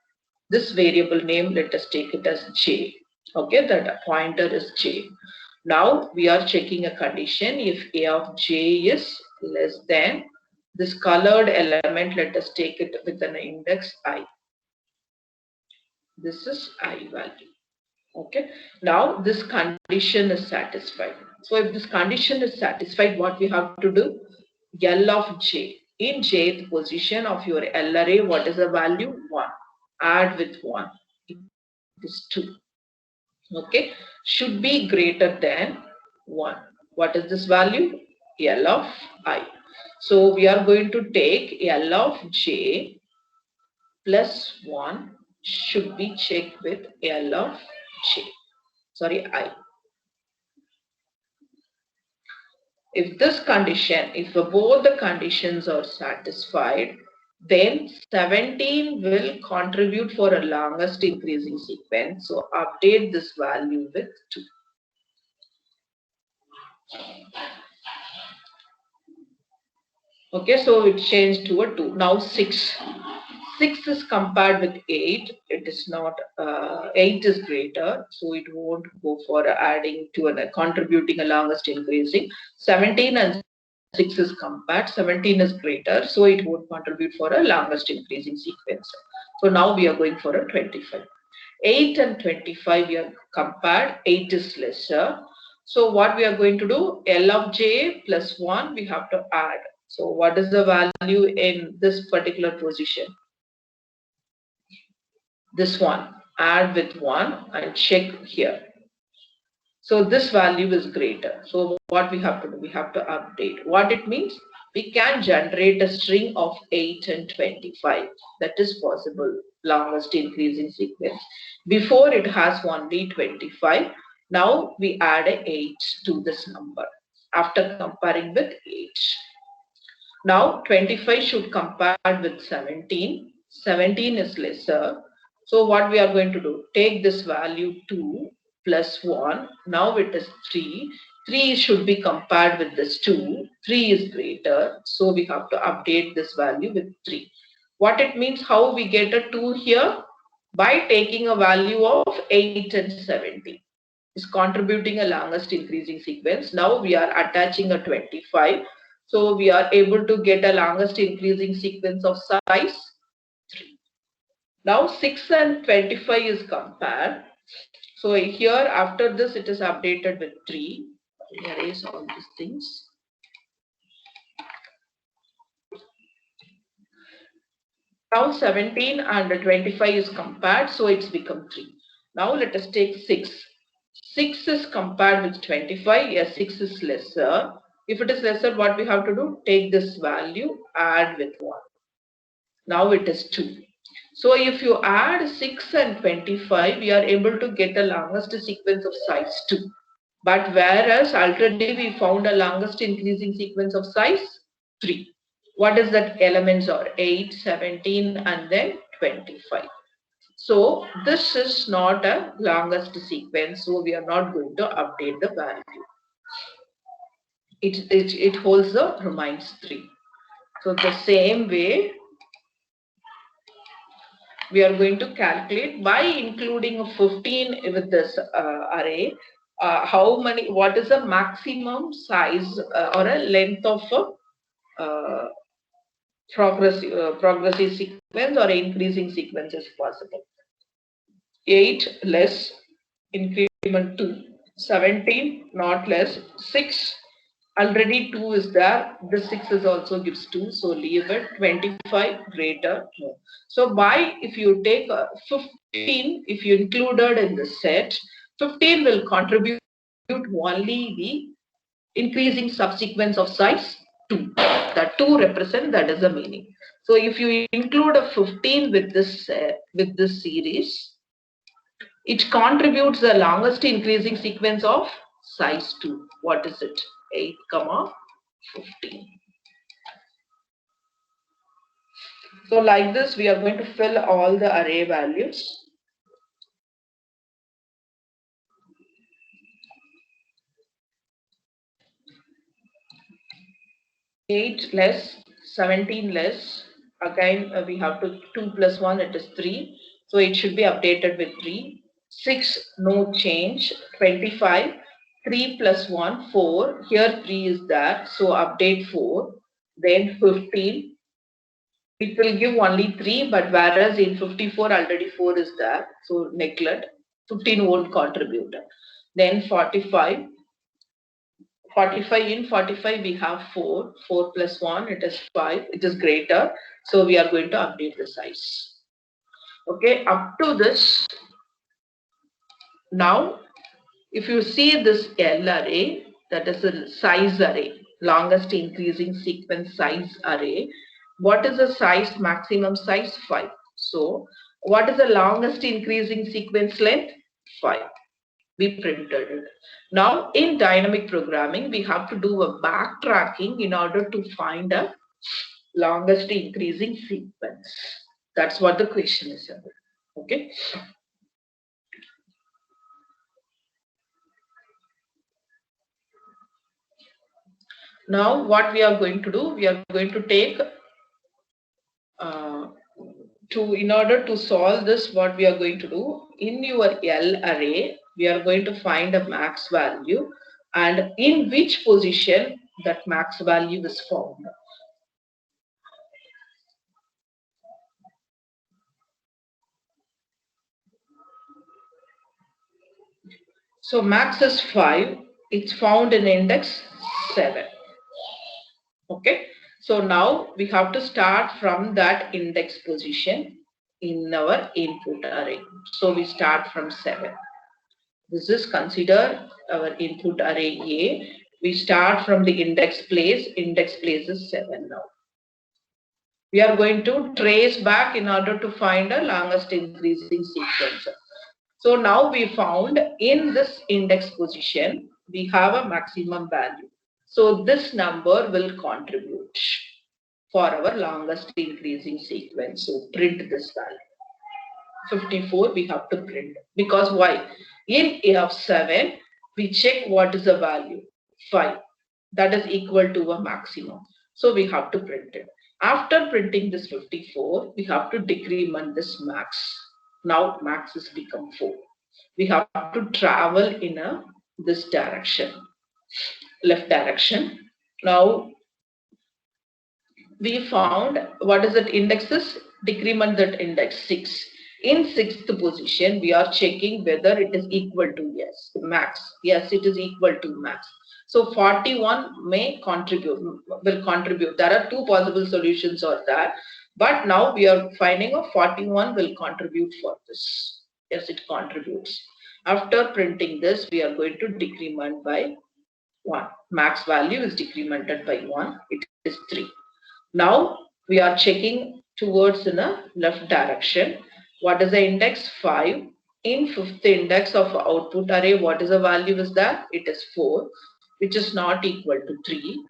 This variable name, let us take it as J. Okay, that pointer is J. Now we are checking a condition. If A of J is less than this colored element, let us take it with an index I. This is I value. Okay. Now this condition is satisfied. So if this condition is satisfied, what we have to do? L of J. In Jth position of your L array, what is the value? 1. Add with 1. It is 2. Okay. Should be greater than 1. What is this value? L of I. So we are going to take L of J plus 1 should be checked with L of J. Sorry, I. If this condition, if both the conditions are satisfied, then 17 will contribute for a longest increasing sequence. So update this value with 2. Okay, so it changed to a 2. Now 6. 6 is compared with 8. It is not, 8 is greater. So it won't go for adding to and contributing a longest increasing. 17 and 6 is compared. 17 is greater. So it won't contribute for a longest increasing sequence. So now we are going for a 25. 8 and 25 we are compared. 8 is lesser. So what we are going to do? L of J plus 1 we have to add. So what is the value in this particular position? This one, add with 1 and check here. So this value is greater. So what we have to do? We have to update. What it means? We can generate a string of 8 and 25. That is possible. Longest increasing sequence. Before it has only 25. Now we add a 8 to this number after comparing with 8. Now 25 should compare with 17. 17 is lesser. So what we are going to do? Take this value 2 plus 1. Now it is 3. 3 should be compared with this 2. 3 is greater. So we have to update this value with 3. What it means? How we get a 2 here? by taking a value of 8 and 70. Is contributing a longest increasing sequence. Now we are attaching a 25. So we are able to get a longest increasing sequence of size 3. Now 6 and 25 is compared. So here after this it is updated with 3. Erase all these things. Now 17 and 25 is compared, so it's become 3. Now let us take 6. 6 is compared with 25. Yes, 6 is lesser. If it is lesser, what we have to do? Take this value, add with 1. Now it is 2. So if you add 6 and 25, we are able to get a longest sequence of size 2. But whereas already we found a longest increasing sequence of size 3. What is that elements are? 8, 17 and then 25. So this is not a longest sequence, so we are not going to update the value. It holds the remains 3. So the same way we are going to calculate by including 15 with this array. What is the maximum size or a length of a progressive sequence or increasing sequence is possible. 8 less increment 2, 17 not less 6, already 2 is there, the 6 is also gives 2, so leave it. 25 greater no. So by if you take 15, if you included in the set, 15 will contribute only the increasing subsequence of size 2. That 2 represent, that is the meaning. So if you include a 15 with this series, it contributes the longest increasing sequence of size 2. What is it? 8, 15. So like this, we are going to fill all the array values. Eight less, 17 less. Again, we have to 2 plus 1, it is 3. So it should be updated with 3. 6, no change. 25, 3 plus 1, 4. Here 3 is there, so update 4. Then 15. It will give only 3, but whereas in 54 already 4 is there, so neglect. 15 won't contribute. Then 45. 45 in 45 we have 4. 4 plus 1, it is 5. It is greater, so we are going to update the size. Okay, up to this. Now, if you see this L array, that is a size array, longest increasing sequence size array. What is the size, maximum size? 5. So, what is the longest increasing sequence length? 5. We printed it. Now, in dynamic programming, we have to do a backtracking in order to find a longest increasing sequence. That's what the question is about. Okay. Now, what we are going to do, we are going to take in order to solve this, what we are going to do, in your L array, we are going to find a max value and in which position that max value is found. So max is 5, it's found in index 7. Okay, so now we have to start from that index position in our input array. So we start from 7. This is considered our input array A. We start from the index place is 7 now. We are going to trace back in order to find a longest increasing sequence. So now we found in this index position, we have a maximum value. So this number will contribute for our longest increasing sequence. So print this value. 54 we have to print. Because why? In A of 7, we check what is the value. 5. That is equal to a maximum. So we have to print it. After printing this 54, we have to decrement this max. Now max has become 4. We have to travel in this direction, left direction. Now we found what is that index is, decrement that index 6. In sixth position, we are checking whether it is equal to yes, max. Yes, it is equal to max. So 41 may contribute, will contribute. There are two possible solutions or that, but now we are finding a 41 will contribute for this. Yes, it contributes. After printing this, we are going to decrement by 1. Max value is decremented by 1. It is 3. Now we are checking towards in a left direction. What is the index? 5. In fifth index of output array, what is the value is that? It is 4, which is not equal to 3.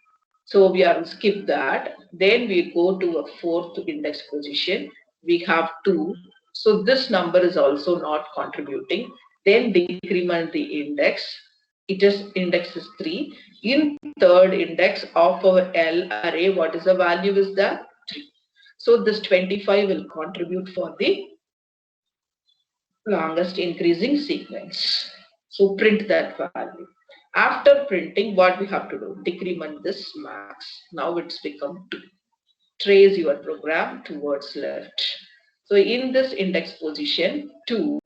So we are skip that. Then we go to a fourth index position. We have 2. So this number is also not contributing. Then decrement the index. It is index is 3. In third index of our L array, what is the value is the 3. So this 25 will contribute for the longest increasing sequence. So print that value. After printing, what we have to do? Decrement this max. Now it's become 2. Trace your program towards left. So in this index position 2,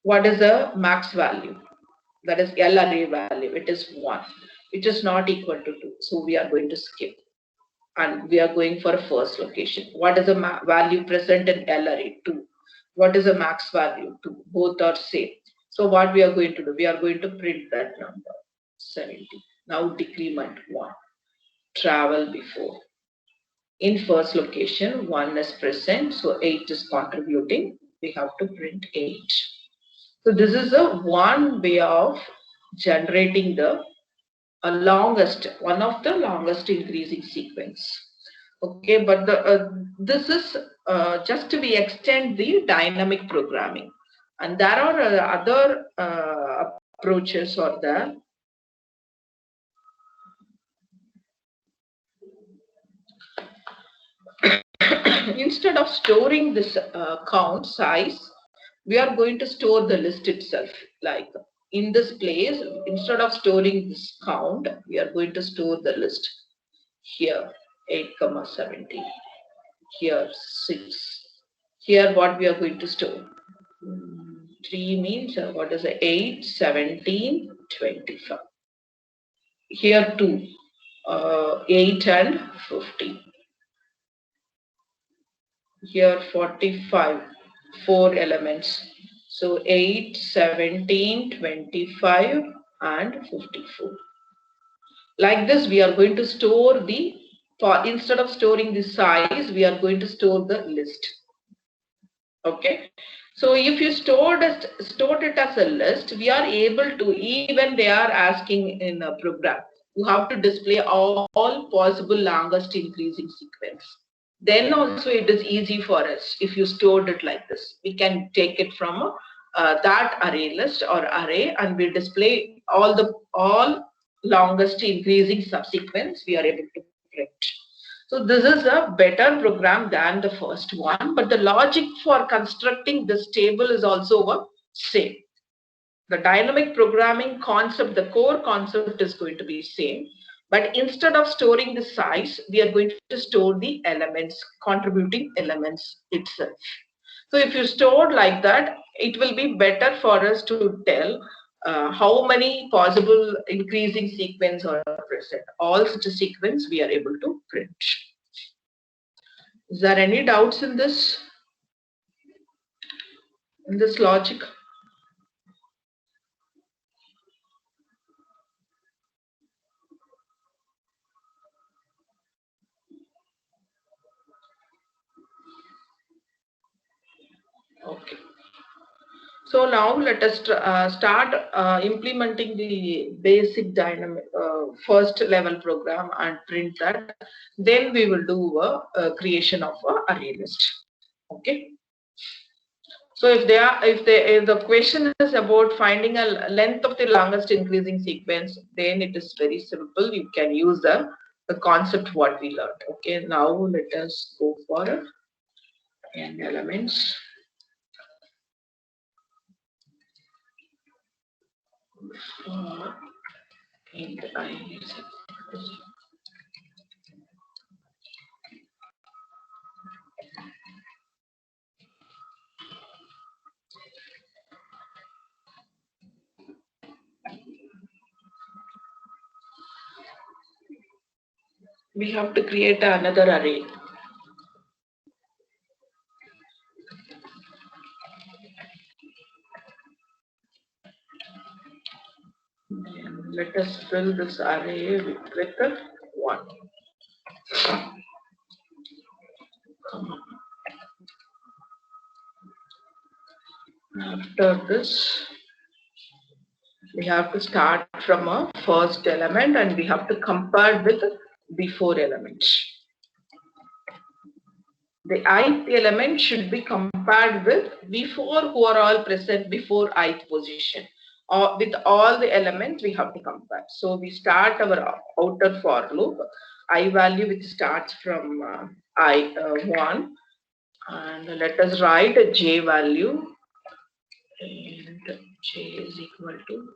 what is the max value? That is L array value. It is 1, which is not equal to 2. So we are going to skip. And we are going for a first location. What is the value present in L array? 2. What is the max value? 2. Both are same. So what we are going to do? We are going to print that number 70. Now decrement 1. Travel before. In first location 1 is present, so 8 is contributing. We have to print 8. So this is a one way of generating the one of the longest increasing sequence. Okay, but this is just to be extend the dynamic programming, and there are other approaches or there. Instead of storing this count size, we are going to store the list itself. Like in this place, instead of storing this count, we are going to store the list here 8,17. Here 6. Here what we are going to store? 3 means what is it? 8, 17, 25. Here 2, 8 and 50. Here 45, 4 elements. So 8, 17, 25 and 54. Like this we are going to store the, instead of storing the size, we are going to store the list. Okay. So if you stored it as a list, we are able to, even they are asking in a program, you have to display all possible longest increasing sequence. Then also it is easy for us if you stored it like this. We can take it from that array list or array and we display all longest increasing subsequence we are able to print. So this is a better program than the first one, but the logic for constructing this table is also the same. The dynamic programming concept, the core concept is going to be same, but instead of storing the size, we are going to store the elements, contributing elements itself. So if you store like that, it will be better for us to tell how many possible increasing sequence are present. All such a sequence we are able to print. Is there any doubts in this logic? Okay. So now let us start implementing the basic dynamic first level program and print that. Then we will do a creation of a array list. Okay. So if the question is about finding a length of the longest increasing sequence, then it is very simple. You can use the concept what we learned. Okay. Now let us go for n elements. for int I is equal to 0. We have to create another array. And let us fill this array with 1. After this, we have to start from a first element and we have to compare with before element. The ith element should be compared with before who are all present before ith position. Or with all the elements we have to compare. So we start our outer for loop, I value which starts from 1, and let us write a j value, and j is equal to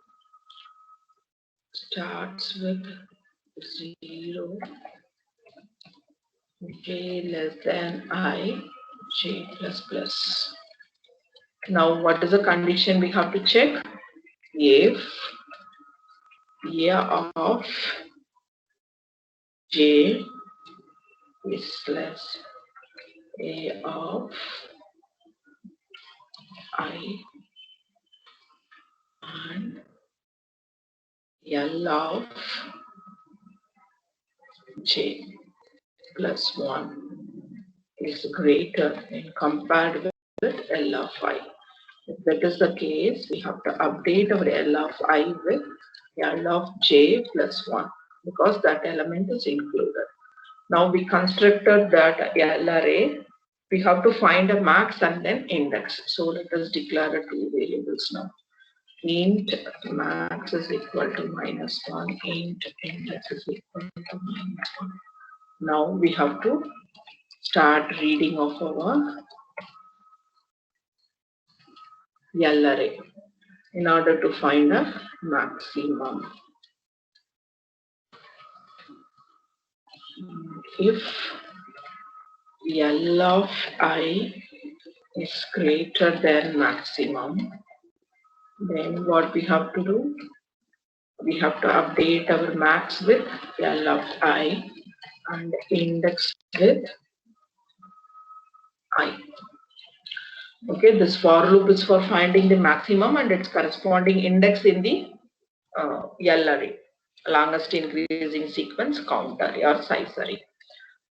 starts with 0, j less than I, j plus plus. Now what is the condition we have to check? If a of j is less a of I and L of j plus 1 is greater when compared with L of I. If that is the case, we have to update our L of I with L of j plus 1 because that element is included. Now we constructed that L array. We have to find a max and then index. So let us declare the two variables now. Int max is equal to -1, int index is equal to -1. Now we have to start reading of our L array in order to find a maximum. If L of I is greater than maximum, then what we have to do? We have to update our max with L of I and index with I. Okay, this for loop is for finding the maximum and its corresponding index in the L array, longest increasing sequence counter or size array.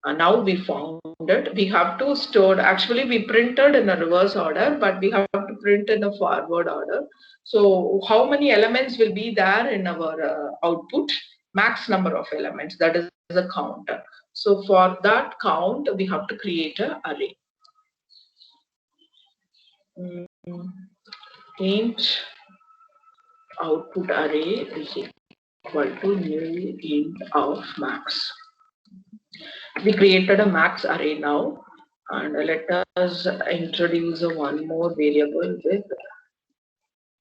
Now we found it. We have to store, actually we printed in a reverse order, but we have to print in a forward order. So how many elements will be there in our output? Max number of elements, that is a counter. So for that count, we have to create an array. Int output array is equal to new int of max. We created a max array now, and let us introduce one more variable with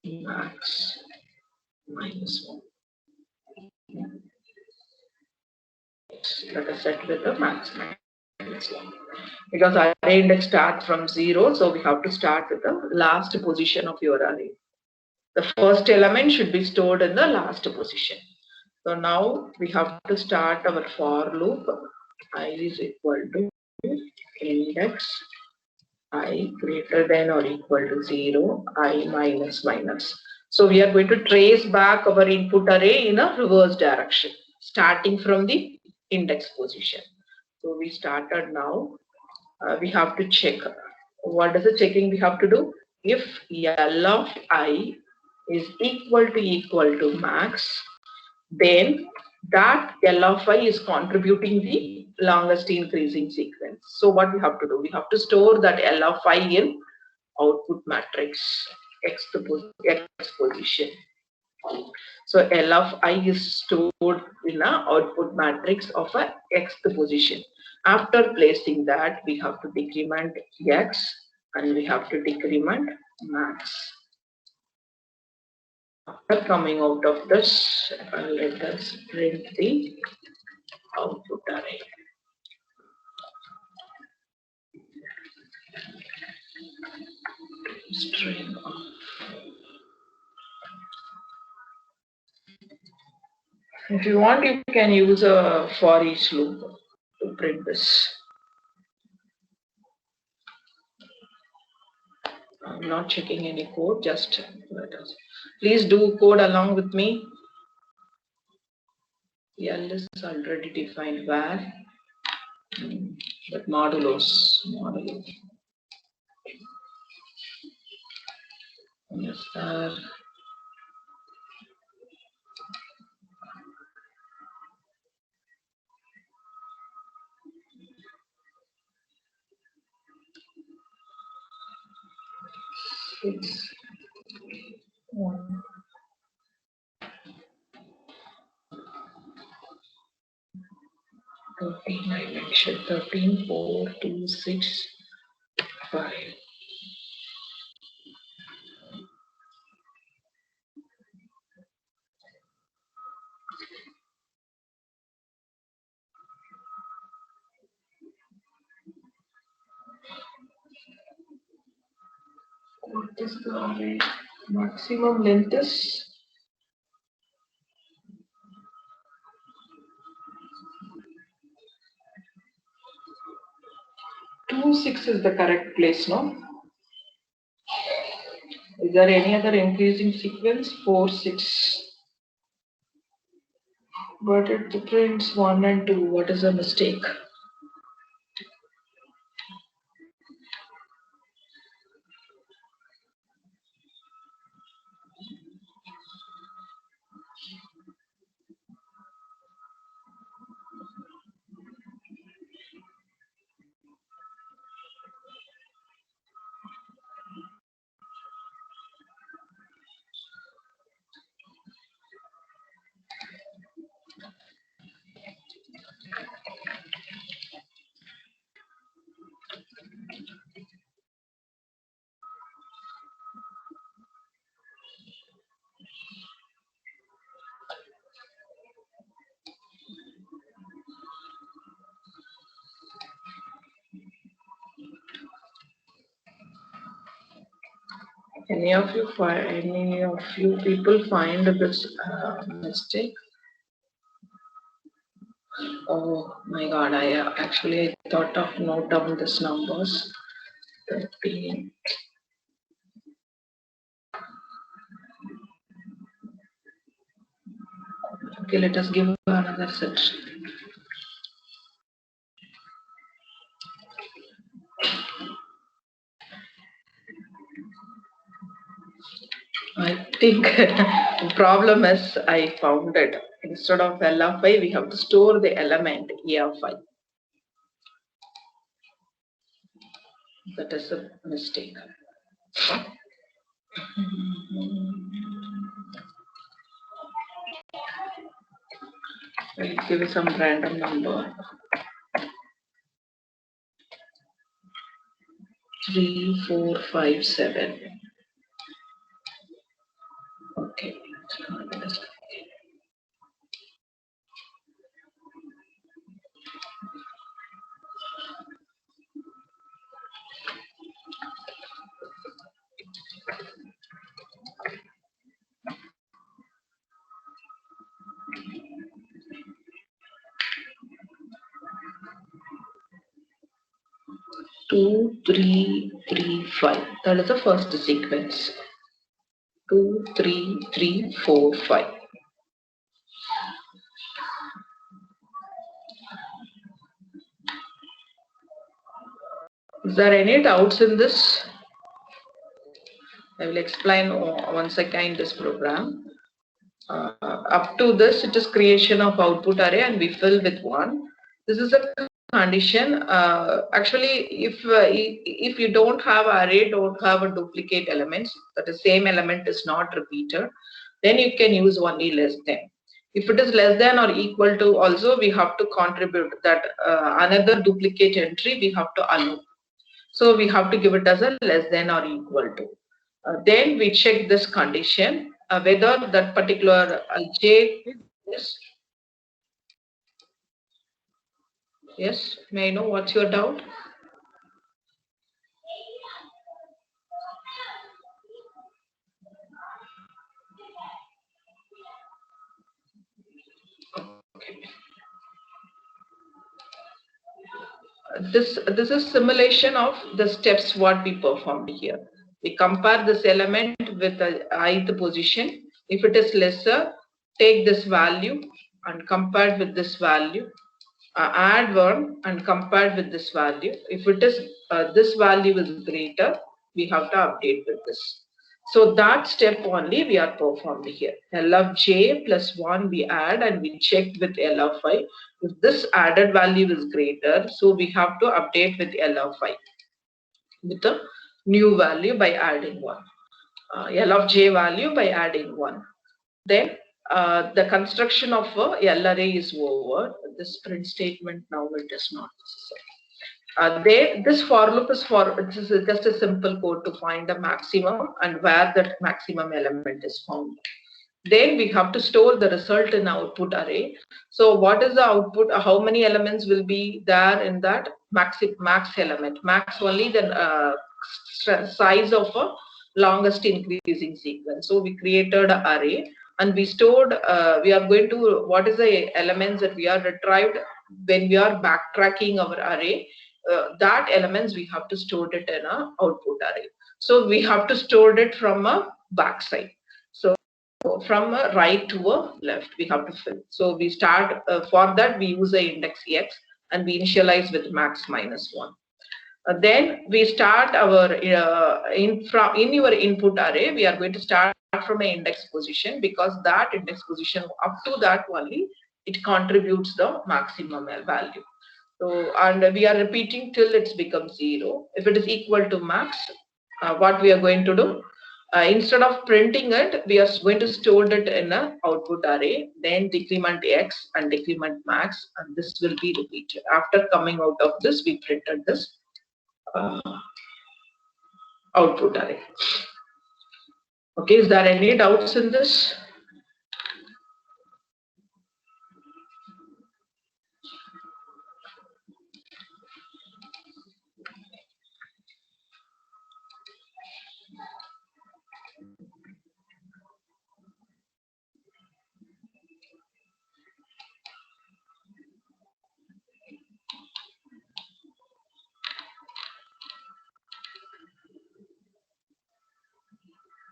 max -1. Let us set with the max -1 because array index starts from 0, so we have to start with the last position of your array. The first element should be stored in the last position. So now we have to start our for loop. I is equal to index I greater than or equal to 0, I minus minus. So we are going to trace back our input array in a reverse direction, starting from the index position. So we started now. We have to check. What is the checking we have to do? If L of I is equal to max, then that L of I is contributing the longest increasing sequence. So what we have to do? We have to store that L of I in output matrix X position. So L of I is stored in a output matrix of a X position. After placing that, we have to decrement X and we have to decrement max. After coming out of this, let us print the output array. String of. If you want, you can use a for each loop to print this. I'm not checking any code, just let us. Please do code along with me. L is already defined where, but modulo. Yes, sir. Six, 1, 13, I mentioned 13, 4, 2, 6, 5. What is the array? Maximum length is 2, 6 is the correct place, no? Is there any other increasing sequence? 4, 6. But it prints 1 and 2. What is the mistake? Any of you people find this mistake? Oh my God! I thought of note down these numbers. 13. Okay, let us give another set. I think the problem is I found it. Instead of L of I, we have to store the element E of I. That is a mistake. I'll give you some random number. 3, 4, 5, 7. Okay. 2, 3, 3, 5. That is the first sequence. 2, 3, 3, 4, 5. Is there any doubts in this? I will explain once again this program. Up to this, it is creation of output array and we fill with 1. This is a condition. Actually, if you don't have array, don't have a duplicate elements, that the same element is not repeated, then you can use only less than. If it is less than or equal to, also we have to contribute that another duplicate entry we have to allow. So we have to give it as a less than or equal to. Then we check this condition. whether that particular J. Yes, yes. May I know what's your doubt? This is simulation of the steps what we performed here. We compare this element with the ith position. If it is lesser, take this value and compare with this value. Add one and compare with this value. If it is this value is greater, we have to update with this. So that step only we are performed here. L of j plus 1 we add and we checked with L of I. If this added value is greater, so we have to update with L of I with a new value by adding 1. L of j value by adding 1. Then the construction of a L array is over. This print statement now it is not necessary. This for loop is just a simple code to find the maximum and where that maximum element is found. Then we have to store the result in output array. So what is the output? How many elements will be there in that max element? Max only the size of a longest increasing sequence. So we created an array and we stored. We are going to what is the elements that we are retrieved when we are backtracking our array. That elements we have to store it in a output array. So we have to store it from a backside. So from a right to a left we have to fill. So we start for that we use the index x and we initialize with max minus 1. Then we start our in your input array we are going to start from an index position, because that index position up to that only it contributes the maximum value. So and we are repeating till it's becomes 0. If it is equal to max, what we are going to do? Instead of printing it, we are going to store it in an output array, then decrement x and decrement max, and this will be repeated. After coming out of this, we printed this output array. Okay, is there any doubts in this?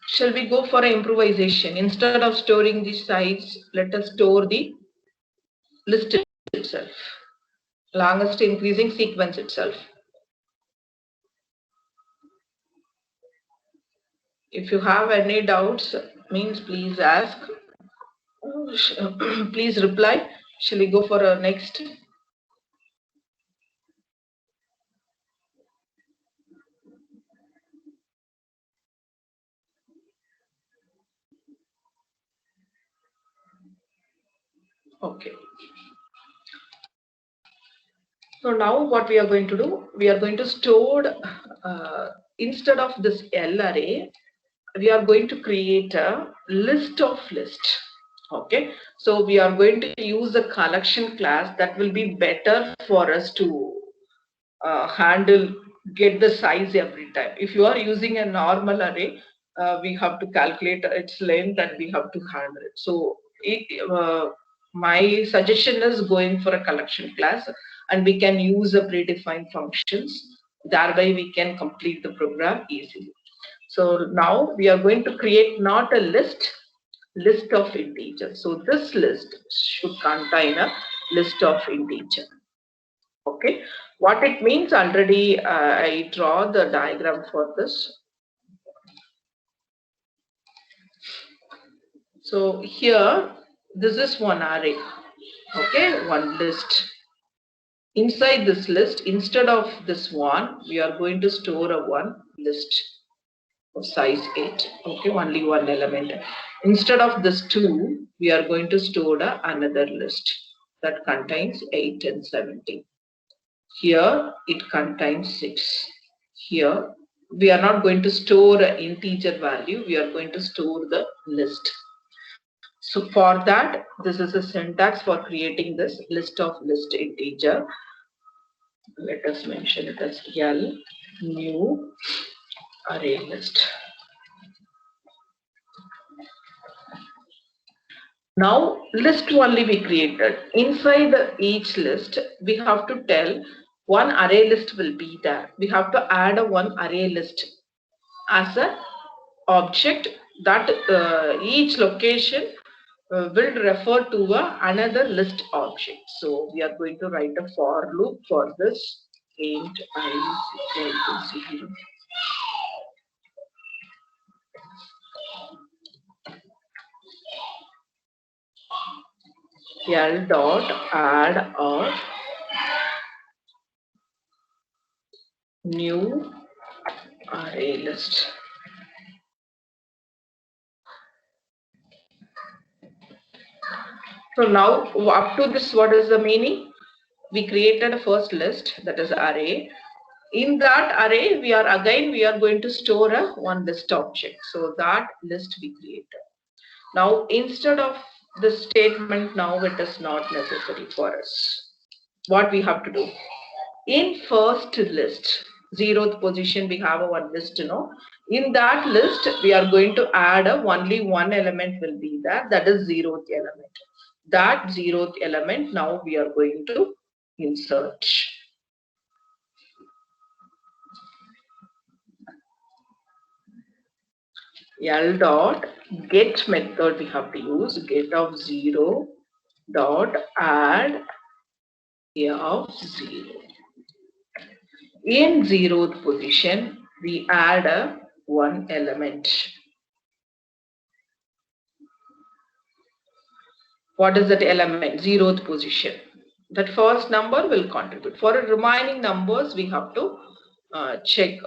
Shall we go for an improvisation? Instead of storing the size, let us store the list itself, longest increasing sequence itself. If you have any doubts, means please ask. Please reply. Shall we go for a next? Okay. So now what we are going to do? We are going to store instead of this L array, we are going to create a list of lists. Okay, so we are going to use a collection class that will be better for us to get the size every time. If you are using a normal array, we have to calculate its length and we have to handle it. So my suggestion is going for a collection class, and we can use a predefined functions. Thereby we can complete the program easily. So now we are going to create not a list of integers. So this list should contain a list of integers. Okay, what it means already I draw the diagram for this. So here this is one array. Okay, one list. Inside this list, instead of this one, we are going to store a one list of size 8. Okay, only one element. Instead of this 2, we are going to store another list that contains 8 and 17. Here it contains 6. Here we are not going to store an integer value, we are going to store the list. So for that, this is a syntax for creating this list of list integer. Let us mention it as L new array list. Now list only we created. Inside each list, we have to tell one array list will be there. We have to add a one array list as a object that each location will refer to another list object. So we are going to write a for loop for this. Int I is equal to 0. L dot add or new array list. So now up to this, what is the meaning? We created a first list, that is array. In that array, we are going to store a one list object. So that list we created. Now instead of this statement, now it is not necessary for us. What we have to do? In first list, 0th position, we have a one list, In that list, we are going to add only one element will be there, that is 0th element. That 0th element now we are going to insert. L dot get method we have to use, get of 0 dot add a of 0. In 0th position, we add a one element. What is that element? 0th position. That first number will contribute. For remaining numbers, we have to check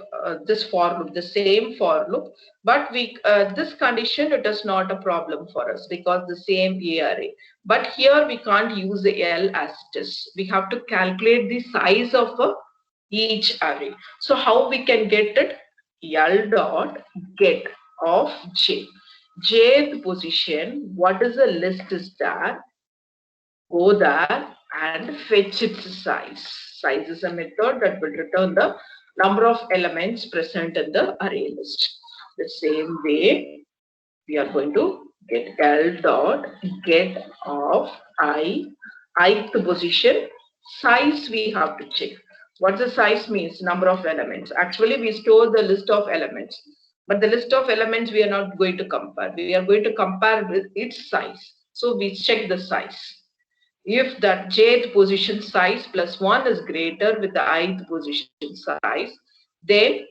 this for loop, the same for loop. But we this condition, it is not a problem for us because the same array. But here we can't use the L as it is. We have to calculate the size of each array. So how we can get it? L dot get of j. Jth position, what is the list is there? Go there and fetch its size. Size is a method that will return the number of elements present in the array list. The same way, we are going to get L dot get of ith position. Size we have to check. What the size means? Number of elements. Actually, we store the list of elements. But the list of elements we are not going to compare. We are going to compare with its size. So we check the size. If that jth position size plus 1 is greater with the ith position size, then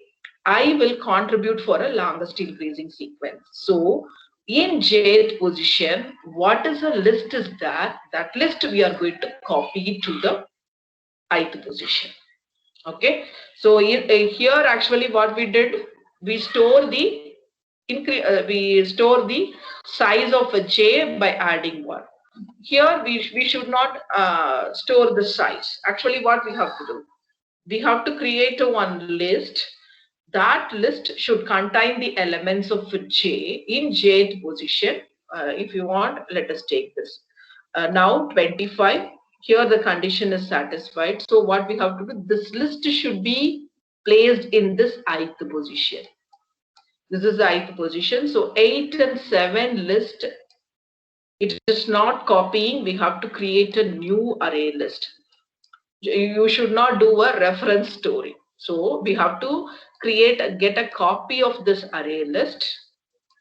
I will contribute for a longest increasing sequence. So in jth position, what is the list is there? That list we are going to copy to the ith position. Okay. So here actually what we did, we store the size of a j by adding 1. Here we should not store the size. Actually what we have to do, we have to create a one list. That list should contain the elements of j in jth position. If you want, let us take this. Now 25, here the condition is satisfied. So what we have to do, this list should be placed in this ith position. This is the ith position. So 8 and 7 list, it is not copying. We have to create a new array list. You should not do a reference storing. So we have to get a copy of this array list.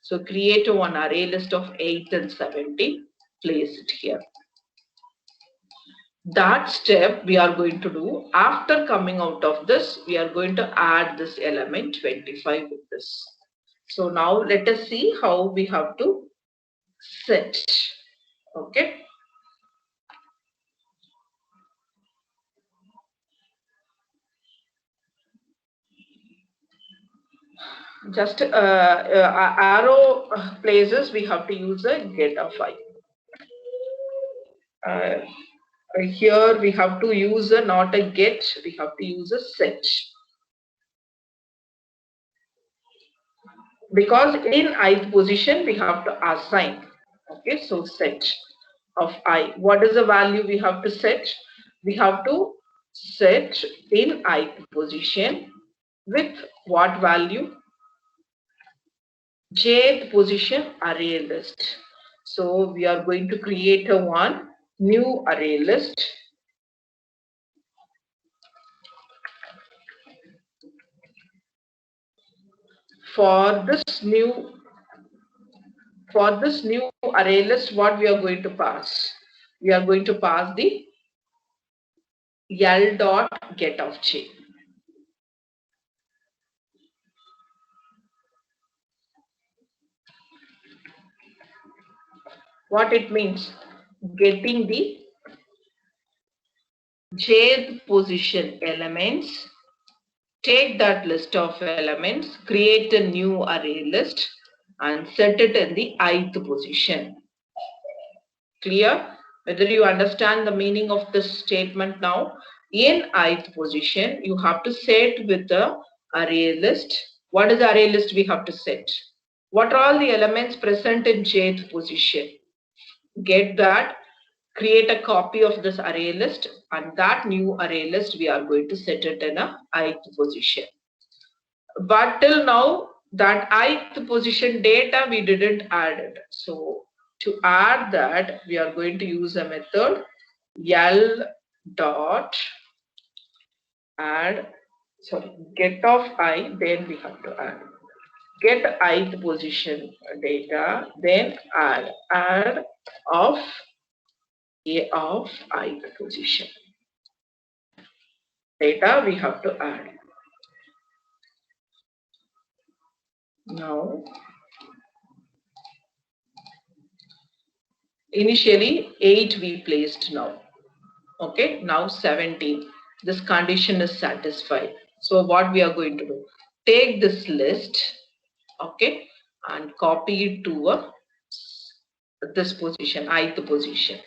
So create one array list of 8 and 70, place it here. That step we are going to do. After coming out of this, we are going to add this element 25 with this. So now let us see how we have to set. Okay. Just arrow places we have to use a get of I. Here we have to use not a get, we have to use a set. because in ith position we have to assign. Okay, so set of I. What is the value we have to set? We have to set in ith position with what value? Jth position array list. So we are going to create a one new array list. For this new array list, what we are going to pass? We are going to pass the L dot get of j. What it means? Getting the jth position elements, take that list of elements, create a new array list and set it in the ith position. Clear? Whether you understand the meaning of this statement now? In ith position, you have to set with the array list. What is the array list we have to set? What are all the elements present in jth position? Get that, create a copy of this array list, and that new array list we are going to set it in a ith position. But till now, that ith position data we didn't add it. So to add that, we are going to use a method L dot add, sorry, get of I, then we have to add. Get ith position data, then add of A of ith position. Data we have to add. Now, initially 8 we placed now. Okay, now 17. This condition is satisfied. So what we are going to do? Take this list, okay, and copy it to this position, ith position.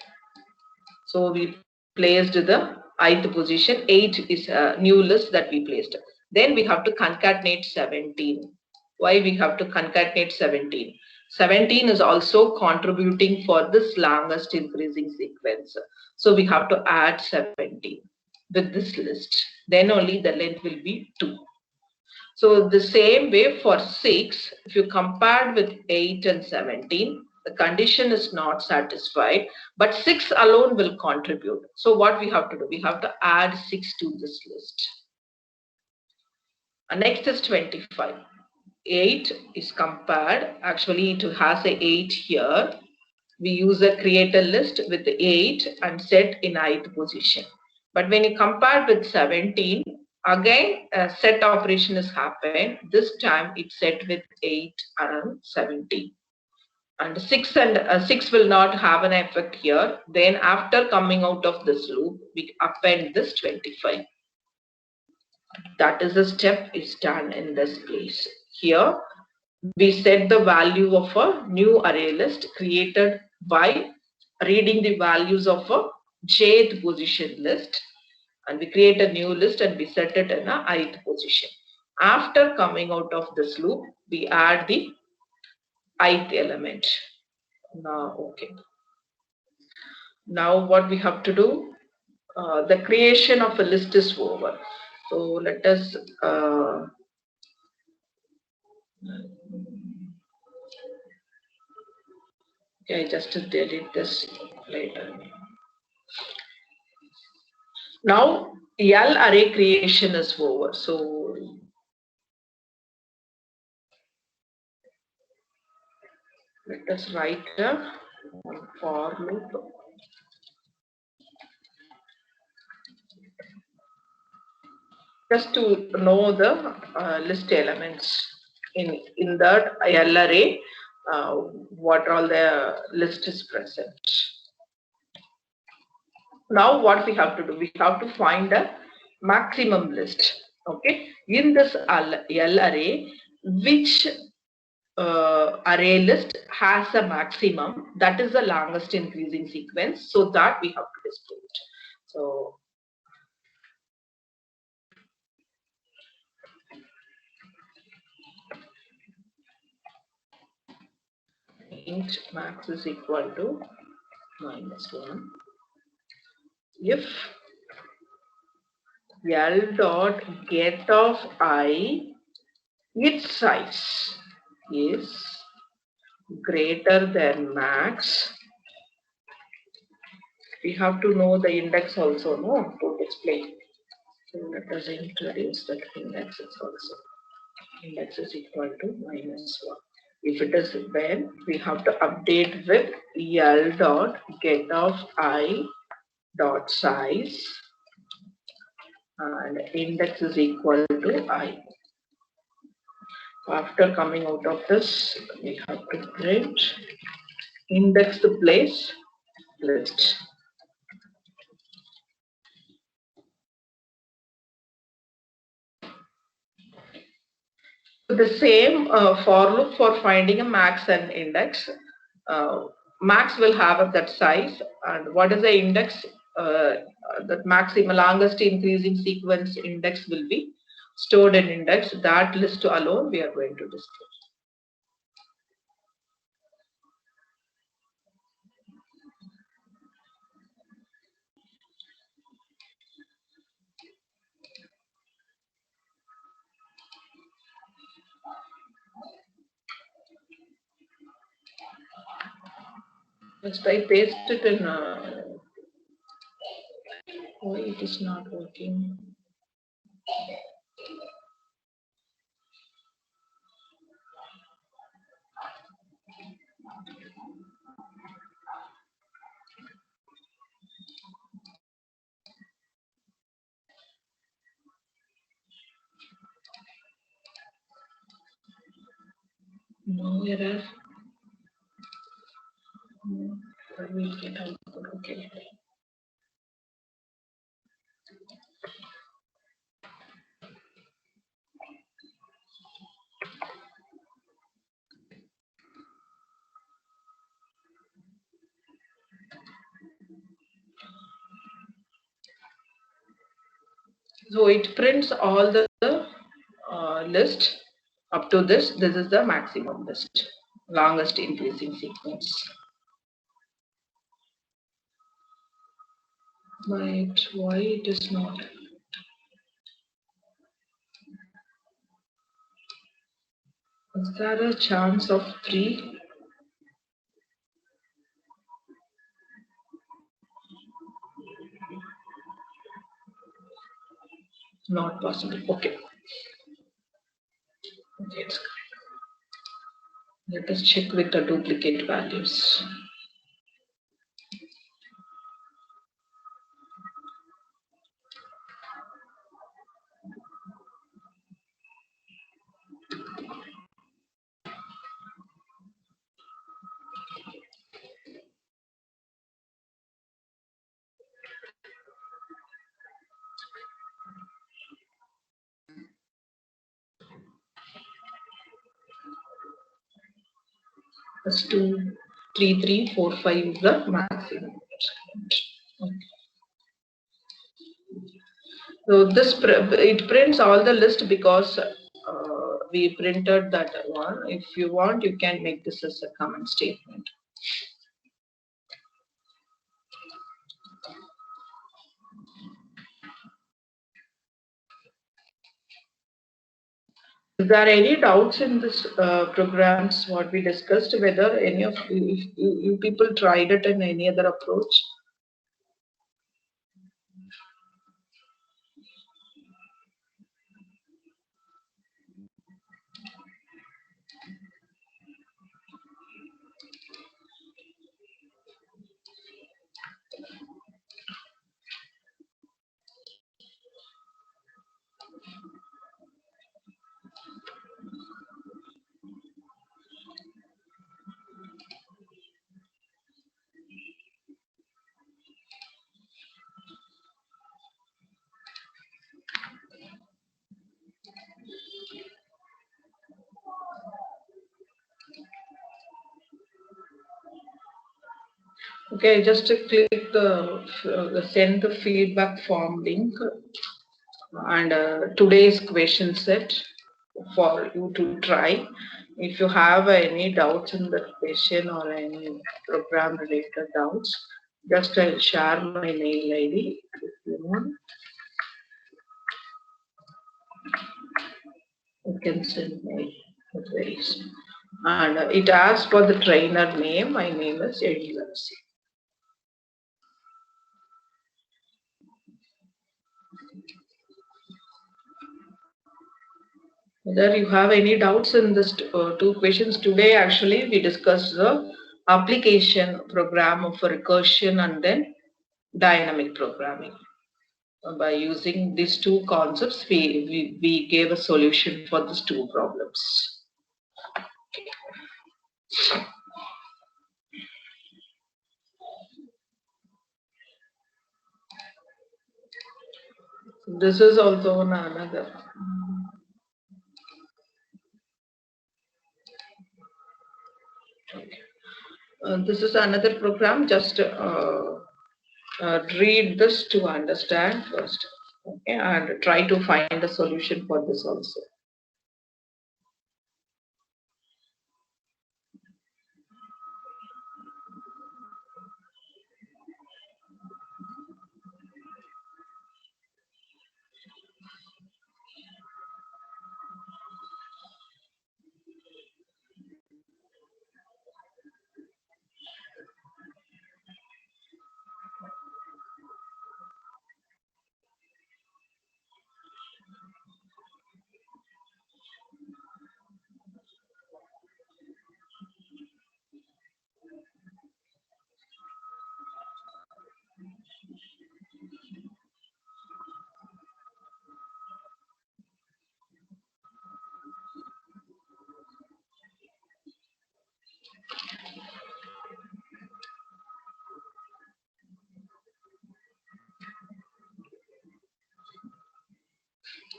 So we placed the ith position. 8 is a new list that we placed. Then we have to concatenate 17. Why we have to concatenate 17? 17 is also contributing for this longest increasing sequence. So we have to add 17 with this list. Then only the length will be 2. So the same way for 6, if you compared with 8 and 17, the condition is not satisfied, but 6 alone will contribute. So what we have to do? We have to add 6 to this list. Next is 25. 8 is compared. Actually, it has a 8 here. We use a create a list with 8 and set in ith position. But when you compare with 17, again a set operation is happened. This time it's set with 8 and 17. And 6 will not have an effect here. Then after coming out of this loop, we append this 25. That is the step is done in this place. Here we set the value of a new array list created by reading the values of a jth position list, and we create a new list and we set it in a ith position. After coming out of this loop, we add the ith element. Now, okay. Now what we have to do? The creation of a list is over. So let us okay, just delete this later. Now L array creation is over. So let us write a for loop. Just to know the list elements in that L array, what all the list is present. Now what we have to do? We have to find a maximum list. Okay, in this L array, which array list has a maximum, that is the longest increasing sequence, so that we have to display it. So int max is equal to -1 if L dot get of I, its size is greater than max. We have to know the index also, no, to explain. So let us introduce that index is also. Index is equal to -1. If it is then we have to update with L dot get of I dot size and index is equal to I. After coming out of this, we have to print indexed place list. The same for loop for finding a max and index. Max will have that size, and what is the index? That maximum longest increasing sequence index will be stored in index. That list alone we are going to discuss. Just I paste it in. Why it is not working? No error. We'll get output. Okay. So it prints all the list up to this. This is the maximum list, longest increasing sequence. But why it is not? Is there a chance of 3? Not possible. Okay. Okay, it's correct. Let us check with the duplicate values. That's 2, 3, 3, 4, 5 is the maximum. Okay. So this it prints all the list because we printed that one. If you want, you can make this as a comment statement. Is there any doubts in this programs what we discussed? Whether any of you people tried it in any other approach? Okay, just to click the send the feedback form link and today's question set for you to try. If you have any doubts in the question or any program related doubts, just I'll share my mail ID if you want. You can send my queries. And it asks for the trainer name. My name is Edilasi. Whether you have any doubts in this two questions today, actually we discussed the application program of recursion and then dynamic programming. By using these two concepts, we gave a solution for these two problems. This is also another. This is another program. Just read this to understand first, okay, and try to find a solution for this also.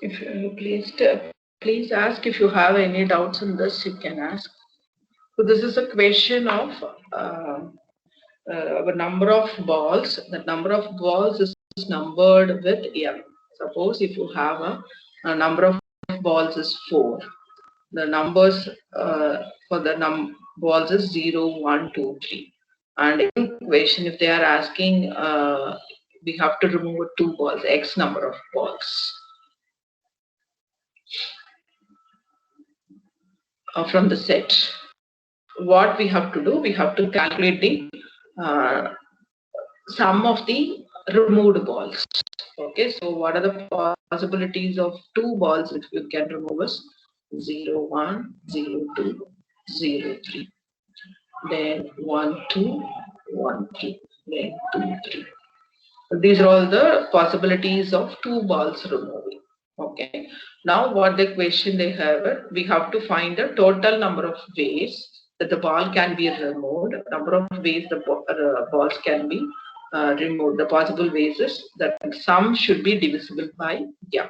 If you please ask if you have any doubts in this, you can ask. So this is a question of a number of balls. The number of balls is numbered with m. Suppose if you have a number of balls is 4. The numbers for the balls is 0, 1, 2, 3. And in question, if they are asking, we have to remove 2 balls, x number of balls. From the set. What we have to do, we have to calculate the sum of the removed balls. Okay, so what are the possibilities of 2 balls which we can remove is 0, 1, 0, 2, 0, 3. Then 1, 2, 1, 3. Then 2, 3. So these are all the possibilities of 2 balls removing. Okay. Now what the question they have, we have to find the total number of ways that the ball can be removed, number of ways the balls can be removed. The possible ways is that sum should be divisible by m.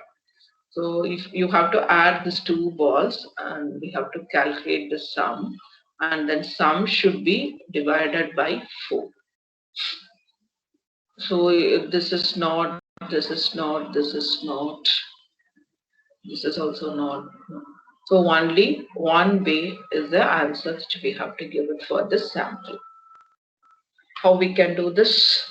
So if you have to add these 2 balls and we have to calculate the sum, and then sum should be divided by 4. So this is not, this is not, this is not, this is also not. So only one way is the answer which we have to give it for this sample. How we can do this?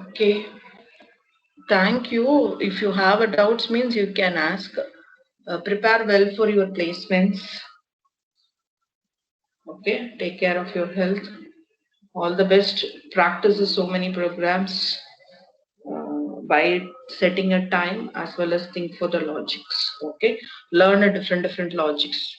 Okay. Thank you. If you have a doubts means you can ask. Prepare well for your placements. Okay. Take care of your health. All the best. Practice so many programs by setting a time as well as think for the logics. Okay, learn a different logics.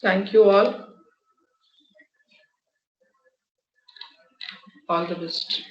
Thank you all. All the best.